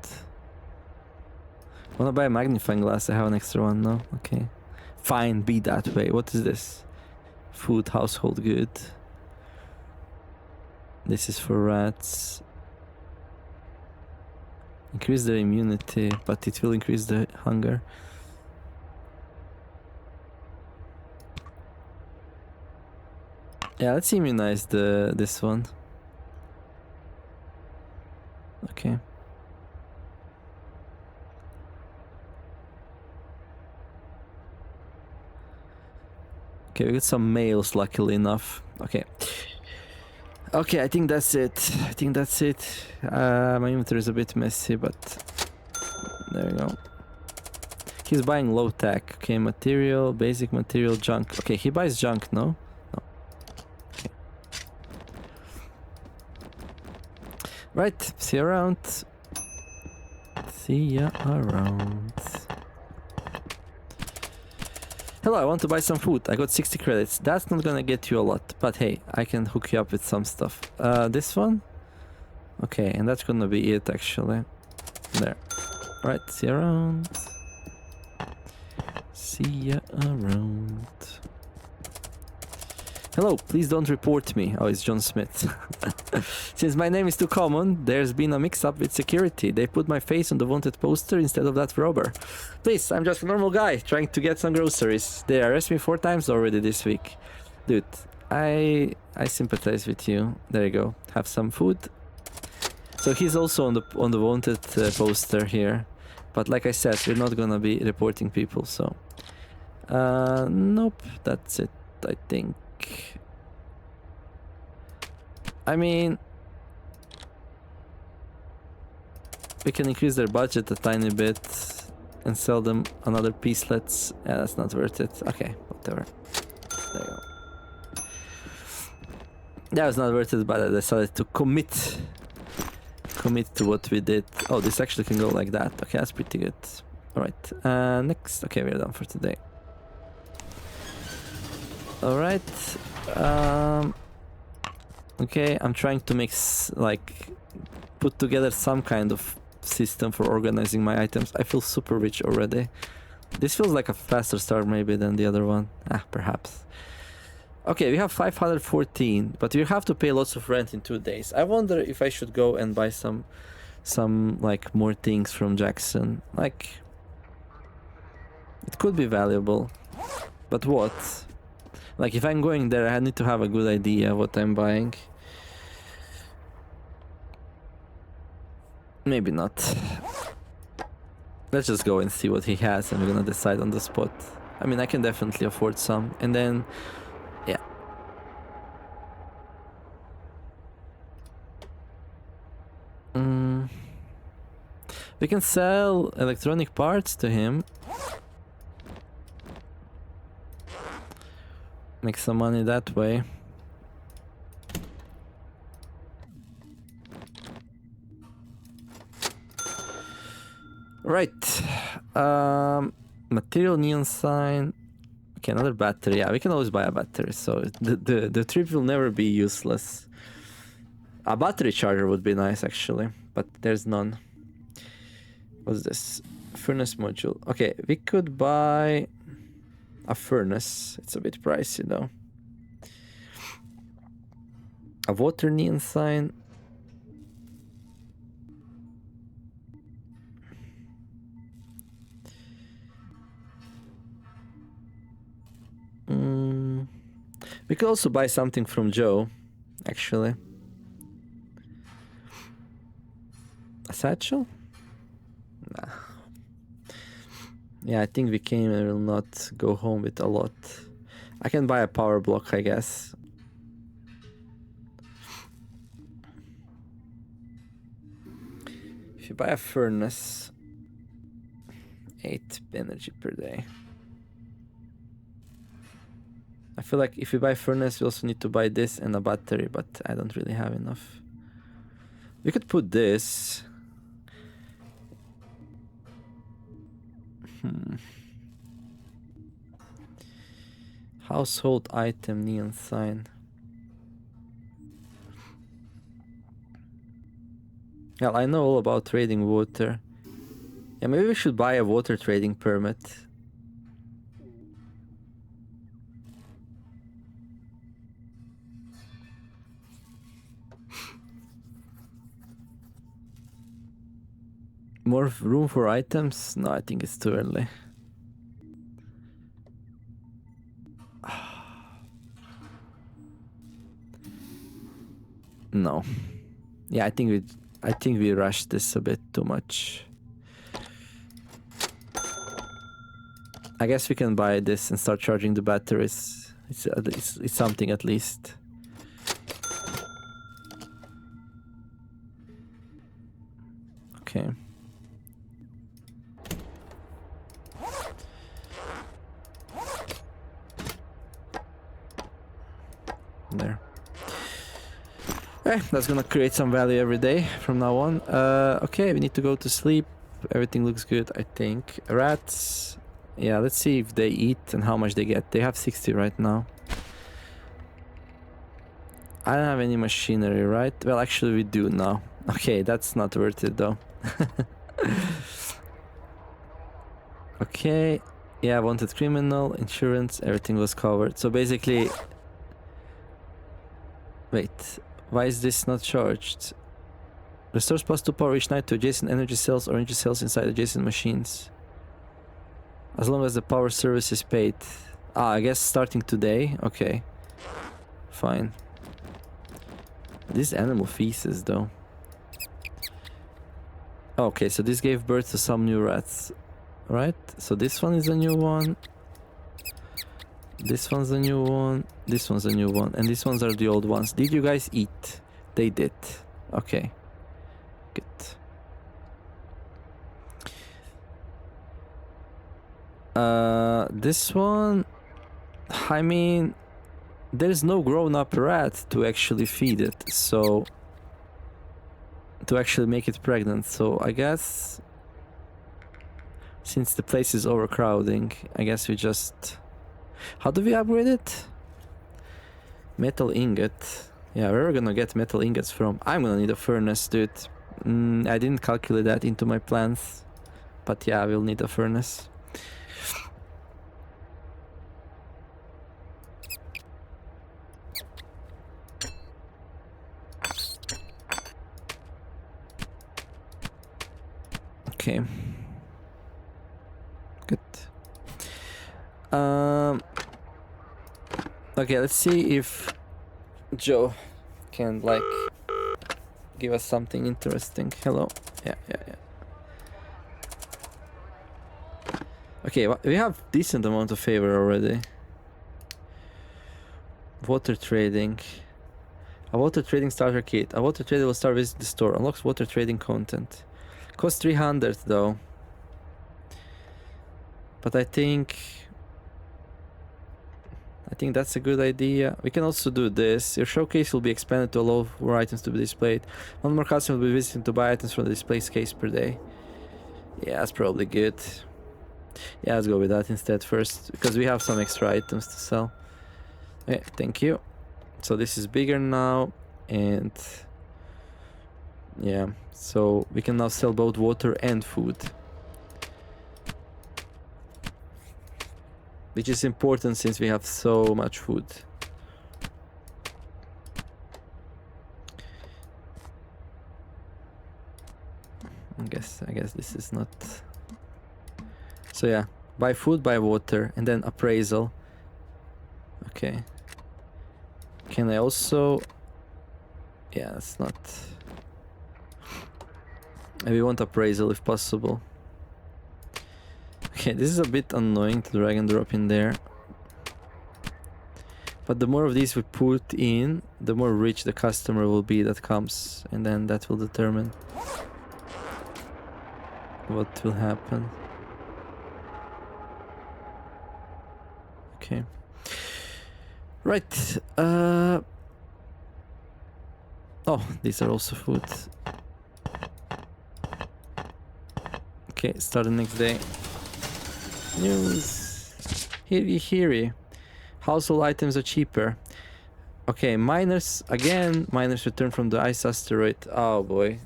Wanna buy a magnifying glass? I have an extra one, no? Okay. Fine, be that way. What is this? Food, household good. This is for rats. Increase their immunity, but it will increase the hunger. Yeah, let's immunize this one. Okay. Okay, we got some males, luckily enough. Okay. Okay, I think that's it. My inventory is a bit messy, but there we go. He's buying low tech. Okay, material, basic material, junk. Okay, he buys junk, no? No. Okay. Right, see you around. See ya around. Hello, I want to buy some food. I got 60 credits. That's not gonna get you a lot, but hey, I can hook you up with some stuff. This one? Okay, and that's gonna be it actually. There. Right, see you around. See ya around. Hello, please don't report me. Oh, it's John Smith. Since my name is too common, there's been a mix-up with security. They put my face on the wanted poster instead of that robber. Please, I'm just a normal guy trying to get some groceries. They arrested me 4 times already this week. Dude, I sympathize with you. There you go. Have some food. So he's also on the wanted poster here, but like I said, we're not gonna be reporting people. So, nope, that's it. I think. I mean, we can increase their budget a tiny bit and sell them another piecelets. Yeah, that's not worth it. Okay, whatever. There you go. That was not worth it, but I decided to commit to what we did. Oh, this actually can go like that. Okay, that's pretty good. All right, next. Okay, we're done for today. All right. Okay, I'm trying to make put together some kind of system for organizing my items. I feel super rich already. This feels like a faster start maybe than the other one. Perhaps. Okay, we have 514, but you have to pay lots of rent in 2 days. I wonder if I should go and buy some like more things from Jackson. Like, it could be valuable, but what? Like, if I'm going there, I need to have a good idea what I'm buying. Maybe not. Let's just go and see what he has, and we're gonna decide on the spot. I mean, I can definitely afford some, and then, yeah. We can sell electronic parts to him. Make some money that way. Right. Material neon sign. Okay, another battery. Yeah, we can always buy a battery, so the trip will never be useless. A battery charger would be nice actually, but there's none. What's this? Furnace module. Okay, we could buy a furnace. It's a bit pricey though. A water neon sign. We could also buy something from Joe, actually. A satchel? Nah. Yeah, I think we can and will not go home with a lot. I can buy a power block, I guess. If you buy a furnace, 8 energy per day. I feel like if we buy furnace, we also need to buy this and a battery, but I don't really have enough. We could put this. Household item neon sign. Well, I know all about trading water. Yeah, maybe we should buy a water trading permit. More room for items? No, I think it's too early. No. Yeah, I think we rushed this a bit too much. I guess we can buy this and start charging the batteries. It's something at least. Okay. There. That's gonna create some value every day from now on. Okay, we need to go to sleep. Everything looks good, I think. Rats. Yeah, let's see if they eat and how much they get. They have 60 right now. I don't have any machinery, right? Well, actually we do now. Okay, that's not worth it though. Okay. Yeah, wanted criminal, insurance, everything was covered. So basically... Wait, why is this not charged? Restores +2 power each night to adjacent energy cells or energy cells inside adjacent machines. As long as the power service is paid. I guess starting today. Okay. Fine. This animal feces though. Okay, so this gave birth to some new rats, right? So this one is a new one. This one's a new one. This one's a new one. And these ones are the old ones. Did you guys eat? They did. Okay. Good. This one... I mean... There's no grown-up rat to actually feed it, so... To actually make it pregnant, so I guess... Since the place is overcrowding, I guess we just... How do we upgrade it? Metal ingot. Yeah, where are we gonna get metal ingots from? I'm gonna need a furnace, dude. I didn't calculate that into my plans. But yeah, we'll need a furnace. Okay. Good. Okay, let's see if Joe can, like, give us something interesting. Hello. Yeah. Okay, we have decent amount of favor already. Water trading. A water trading starter kit. A water trader will start visiting the store. Unlocks water trading content. Costs 300 though. But I think that's a good idea. We can also do this. Your showcase will be expanded to allow more items to be displayed. One more customer will be visiting to buy items from the display case per day. Yeah, that's probably good. Yeah, let's go with that instead first, because we have some extra items to sell. Okay, thank you. So this is bigger now, and yeah, so we can now sell both water and food. Which is important since we have so much food. I guess this is not... So yeah, buy food, buy water, and then appraisal. Okay. Can I also... Yeah, it's not... We want appraisal if possible. Okay, this is a bit annoying to drag and drop in there. But the more of these we put in, the more rich the customer will be that comes. And then that will determine what will happen. Okay. Right. Oh, these are also food. Okay, start the next day. News. Heary. Household items are cheaper. Okay, miners again. Miners return from the ice asteroid. Oh boy.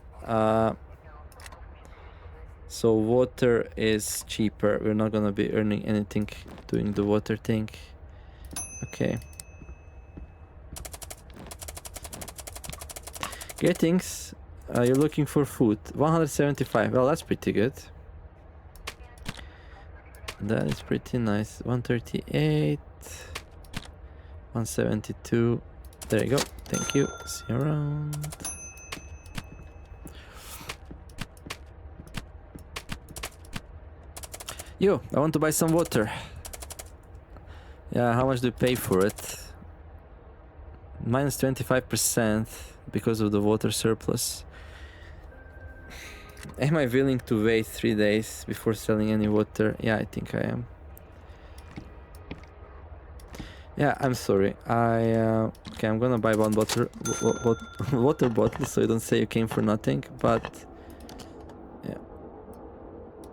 So water is cheaper. We're not gonna be earning anything doing the water thing. Okay. Gettings. You're looking for food. 175. Well, that's pretty good. That is pretty nice. 138. 172. There you go. Thank you. See you around. Yo, I want to buy some water. Yeah, how much do you pay for it? Minus 25% because of the water surplus. Am I willing to wait 3 days before selling any water? Yeah, I think I am. Yeah, I'm sorry. Okay, I'm gonna buy one water bottle so you don't say you came for nothing, but yeah.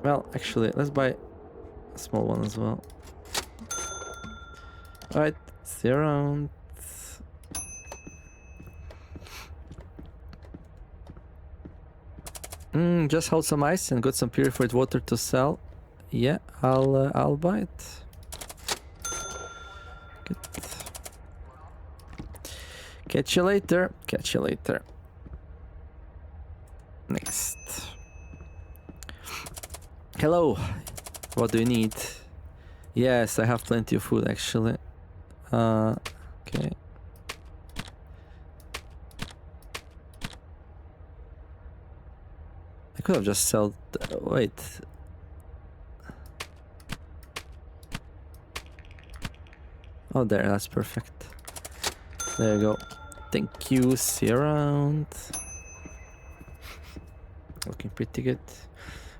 Well, actually, let's buy a small one as well. Alright, see you around. Just hold some ice and got some purified water to sell. Yeah, I'll buy it. Good. Catch you later. Catch you later. Next. Hello. What do you need? Yes, I have plenty of food actually. Okay. I could have just sold... wait. Oh, there, that's perfect. There you go. Thank you, see you around. Looking pretty good.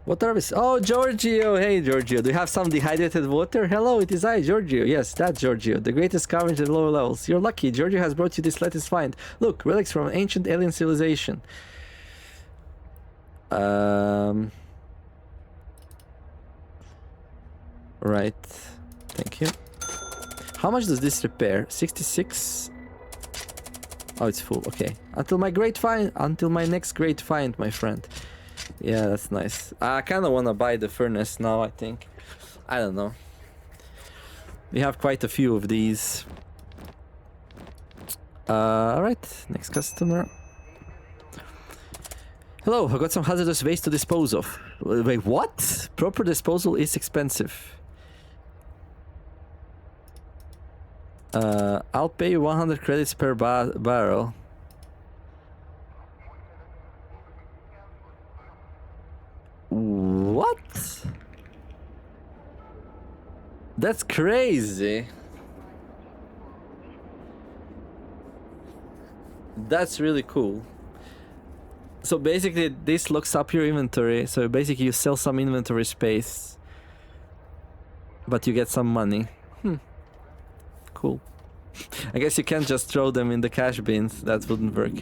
What are we... oh, Giorgio! Hey, Giorgio, do you have some dehydrated water? Hello, it is I, Giorgio. Yes, that's Giorgio, the greatest scavenger at lower levels. You're lucky, Giorgio has brought you this latest find. Look, relics from an ancient alien civilization. Right. Thank you. How much does this repair? 66? Oh, it's full. Okay. Until my next great find, my friend. Yeah, that's nice. I kind of want to buy the furnace now, I think. I don't know. We have quite a few of these. Alright, next customer. Hello, I got some hazardous waste to dispose of. Wait, what? Proper disposal is expensive. I'll pay you 100 credits per barrel. What? That's crazy. That's really cool. So basically this locks up your inventory. So basically you sell some inventory space, but you get some money. Cool. I guess you can't just throw them in the cash bins. That wouldn't work.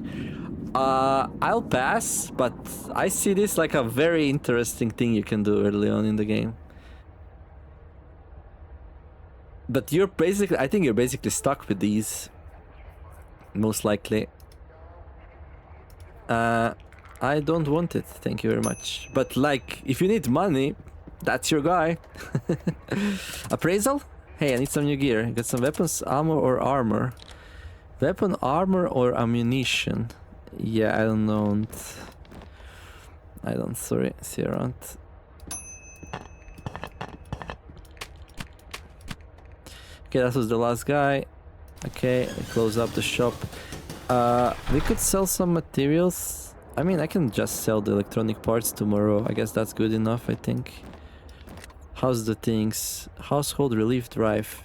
I'll pass, but I see this like a very interesting thing you can do early on in the game. But you're basically... I think you're basically stuck with these. Most likely. I don't want it, thank you very much. But like, if you need money, that's your guy. Appraisal? Hey, I need some new gear. Got some weapons, ammo or armor? Weapon, armor or ammunition? Yeah, I don't know. Sorry, see you around. Okay, that was the last guy. Okay, close up the shop. We could sell some materials. I mean, I can just sell the electronic parts tomorrow. I guess that's good enough, I think. How's the things? Household relief drive.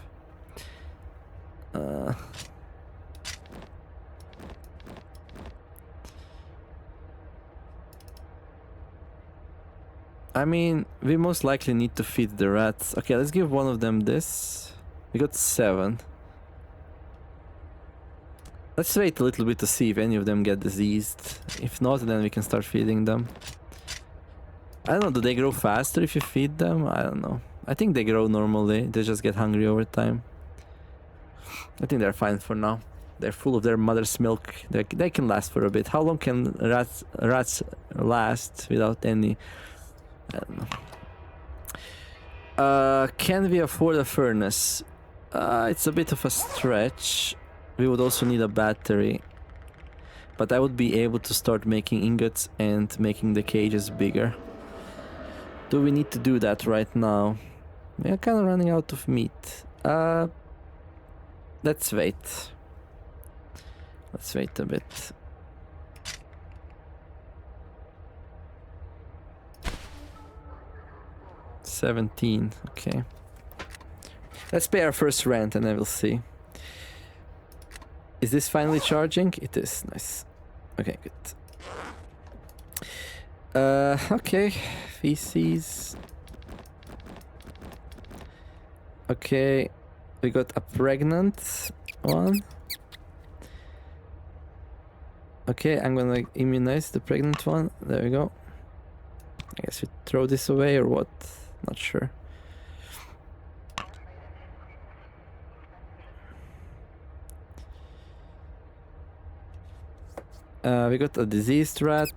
I mean, we most likely need to feed the rats. Okay, let's give one of them this. We got 7. Let's wait a little bit to see if any of them get diseased. If not, then we can start feeding them. I don't know, do they grow faster if you feed them? I don't know. I think they grow normally, they just get hungry over time. I think they're fine for now. They're full of their mother's milk. They can last for a bit. How long can rats last without any... I don't know. Can we afford a furnace? It's a bit of a stretch. We would also need a battery. But I would be able to start making ingots and making the cages bigger. Do we need to do that right now? We are kind of running out of meat. Let's wait. Let's wait a bit. $17, okay. Let's pay our first rent and then we'll see. Is this finally charging? It is, nice. Okay, good. Okay, feces. Okay, we got a pregnant one. Okay, I'm gonna immunize the pregnant one. There we go. I guess we throw this away or what? Not sure. We got a diseased rat.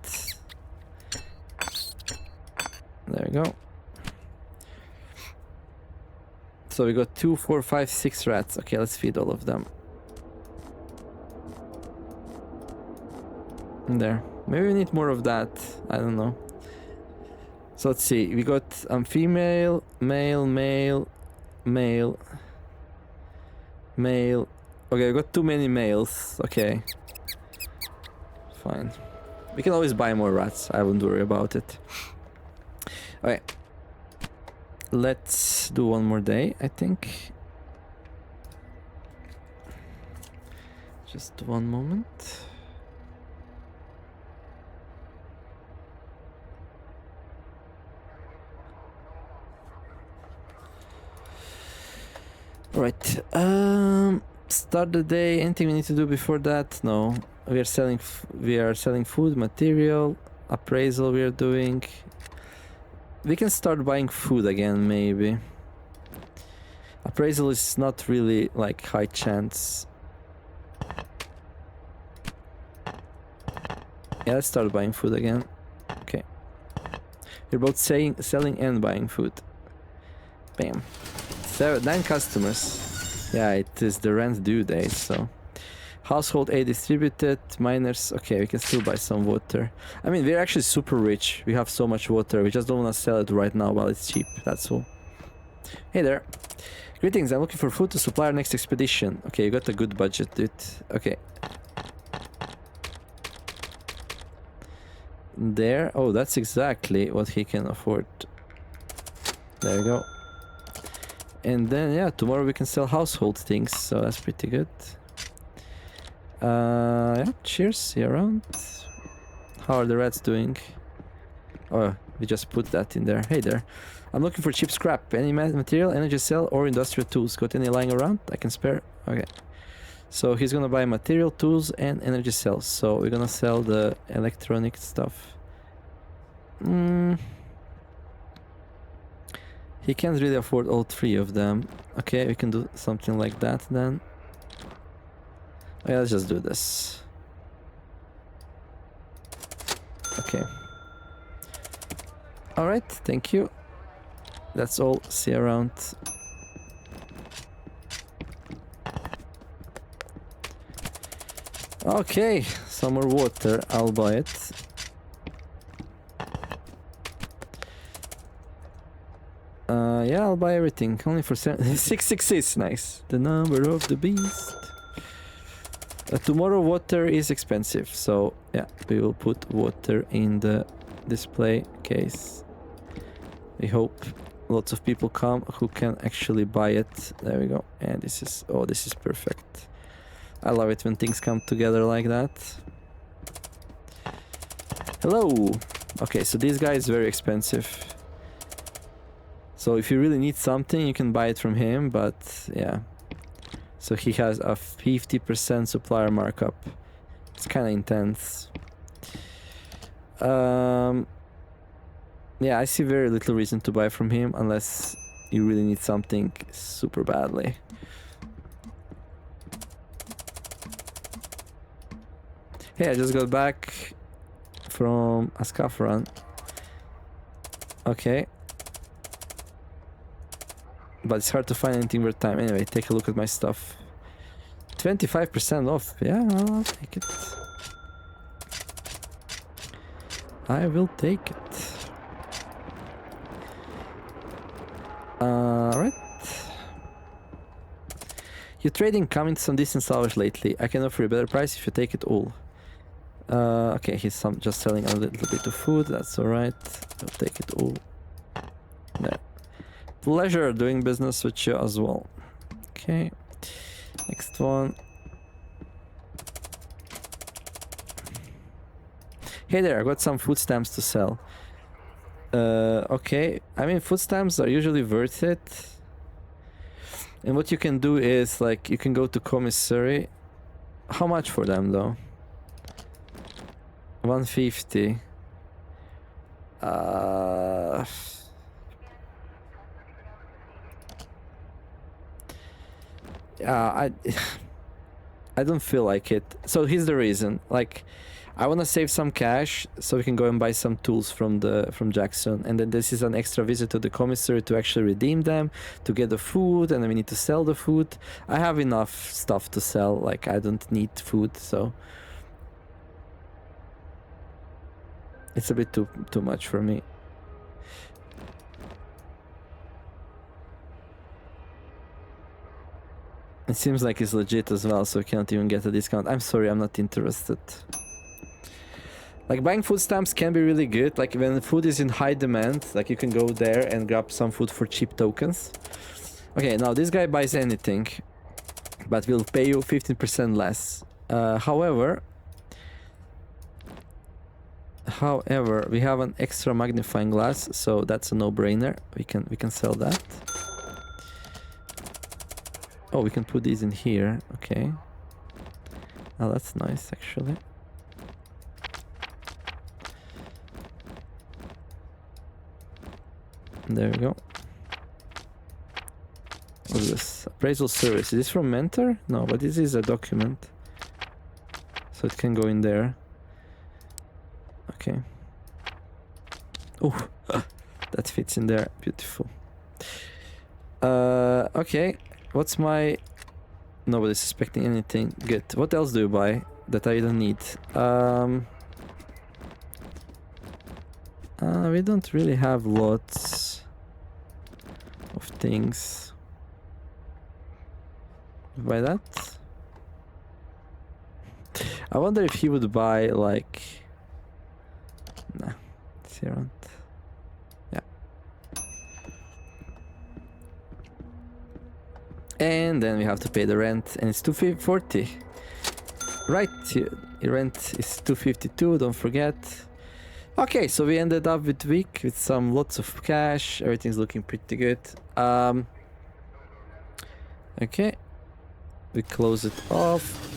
There we go. So we got 2, 4, 5, 6 rats. Okay, let's feed all of them. There. Maybe we need more of that. I don't know. So let's see. We got female, male, male, male, male. Okay, we got too many males. Okay. Fine. We can always buy more rats. I wouldn't worry about it. Okay. Let's do one more day, I think. Just one moment. Right. Start the day. Anything we need to do before that? No. We are selling. We are selling food, material, appraisal. We are doing. We can start buying food again, maybe. Appraisal is not really like high chance. Yeah, let's start buying food again. Okay. We're both selling and buying food. Bam. 9 customers. Yeah, it is the rent due date, so. Household aid distributed, miners. Okay, we can still buy some water. I mean, we're actually super rich. We have so much water. We just don't want to sell it right now while it's cheap. That's all. Hey there. Greetings, I'm looking for food to supply our next expedition. Okay, you got a good budget, dude. Okay. There. Oh, that's exactly what he can afford. There we go. And then, yeah, tomorrow we can sell household things, so that's pretty good. Yeah, cheers, see you around. How are the rats doing? Oh, we just put that in there. Hey there. I'm looking for cheap scrap. Any material, energy cell, or industrial tools. Got any lying around? I can spare. Okay. So he's gonna buy material, tools, and energy cells. So we're gonna sell the electronic stuff. He can't really afford all 3 of them. Okay, we can do something like that then. Okay, let's just do this. Okay. Alright, thank you. That's all. See you around. Okay, some more water. I'll buy it. Yeah, I'll buy everything. Only for 666. Nice. The number of the beast. Tomorrow water is expensive, so yeah, we will put water in the display case. We hope lots of people come who can actually buy it. There we go. And this is, oh, this is perfect. I love it when things come together like that. Hello. Okay, so this guy is very expensive. So if you really need something, you can buy it from him, but yeah. So he has a 50% supplier markup. It's kind of intense. Yeah, I see very little reason to buy from him unless you really need something super badly. Hey, I just got back from a scaff run. Okay. But it's hard to find anything worth time. Anyway, take a look at my stuff. 25% off. Yeah, I'll take it. I will take it. Alright. You're trading coming to some decent salvage lately. I can offer you a better price if you take it all. Okay, he's just selling a little bit of food. That's alright. I'll take it all. Yeah. Pleasure doing business with you as well. Okay. Next one. Hey there, I got some food stamps to sell. Okay. I mean, food stamps are usually worth it. And what you can do is, like, you can go to commissary. How much for them, though? 150. I don't feel like it. So here's the reason. Like, I want to save some cash so we can go and buy some tools from Jackson, and then this is an extra visit to the commissary to actually redeem them, to get the food, and then we need to sell the food. I have enough stuff to sell. Like, I don't need food, so it's a bit too much for me. It seems like it's legit as well, so we can't even get a discount. I'm sorry, I'm not interested. Like buying food stamps can be really good. Like when food is in high demand, like you can go there and grab some food for cheap tokens. Okay, now this guy buys anything, but will pay you 15% less. However, we have an extra magnifying glass, so that's a no-brainer. We can sell that. Oh, we can put these in here. Okay. Oh, that's nice, actually. There we go. What's this? Appraisal service. Is this from Mentor? No, but this is a document. So it can go in there. Okay. Oh, that fits in there. Beautiful. Okay. What's my... Nobody's suspecting anything. Good. What else do you buy that I don't need? We don't really have lots of things. Buy that? I wonder if he would buy like... Nah, it's here around. Yeah. And then we have to pay the rent, and it's 240. Right, rent is 252, don't forget. Okay, so we ended up with week with some lots of cash. Everything's looking pretty good. Okay, we close it off.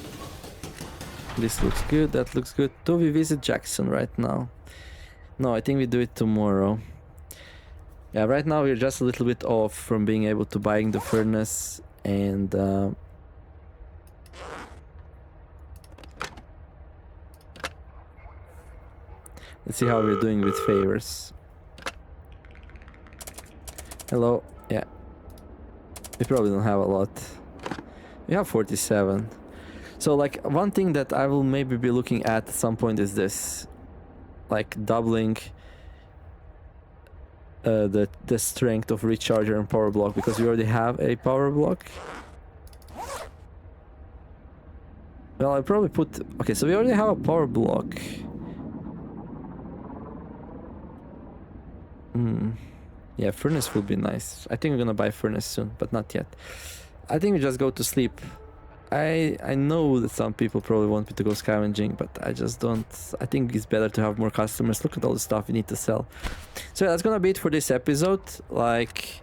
This looks good, that looks good. Do we visit Jackson right now? No, I think we do it tomorrow. Yeah, right now we're just a little bit off from being able to buying the furnace and let's see how we're doing with favors. Hello. Yeah. We probably don't have a lot. We have 47. So like one thing that I will maybe be looking at some point is this. Like doubling the strength of recharger and power block, because we already have a power block. Well, I probably put... Okay, so we already have a power block. Yeah, furnace would be nice. I think we're gonna buy furnace soon, but not yet. I think we just go to sleep. I know that some people probably want me to go scavenging, but I just don't. I think it's better to have more customers. Look at all the stuff we need to sell. So yeah, that's gonna be it for this episode. Like,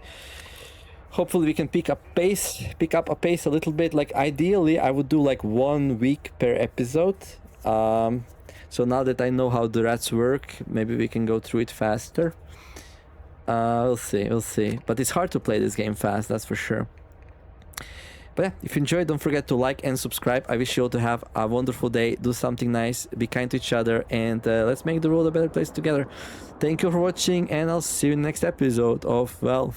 hopefully we can pick up a pace a little bit. Like ideally, I would do like 1 week per episode. So now that I know how the rats work, maybe we can go through it faster. We'll see. But it's hard to play this game fast, that's for sure. But yeah, if you enjoyed, don't forget to like and subscribe. I wish you all to have a wonderful day. Do something nice, be kind to each other, and let's make the world a better place together. Thank you for watching, and I'll see you in the next episode of, well,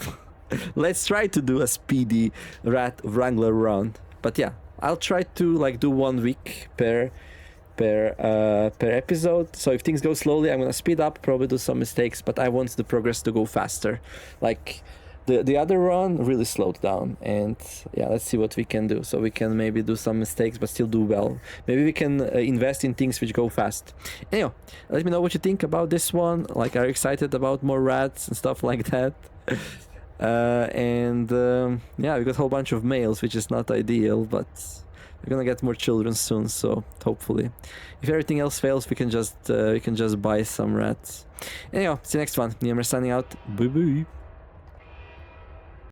let's try to do a speedy Wrangler run. But yeah, I'll try to like do 1 week per episode. So if things go slowly, I'm gonna speed up, probably do some mistakes, but I want the progress to go faster. Like the other run really slowed down, and yeah, let's see what we can do. So we can maybe do some mistakes but still do well. Maybe we can invest in things which go fast. Anyway, let me know what you think about this one. Like, are you excited about more rats and stuff like that? Yeah, we got a whole bunch of males, which is not ideal, but we're gonna get more children soon, so hopefully. If everything else fails, we can just buy some rats. Anyhow, see you next one. Niemar signing out. Bye bye.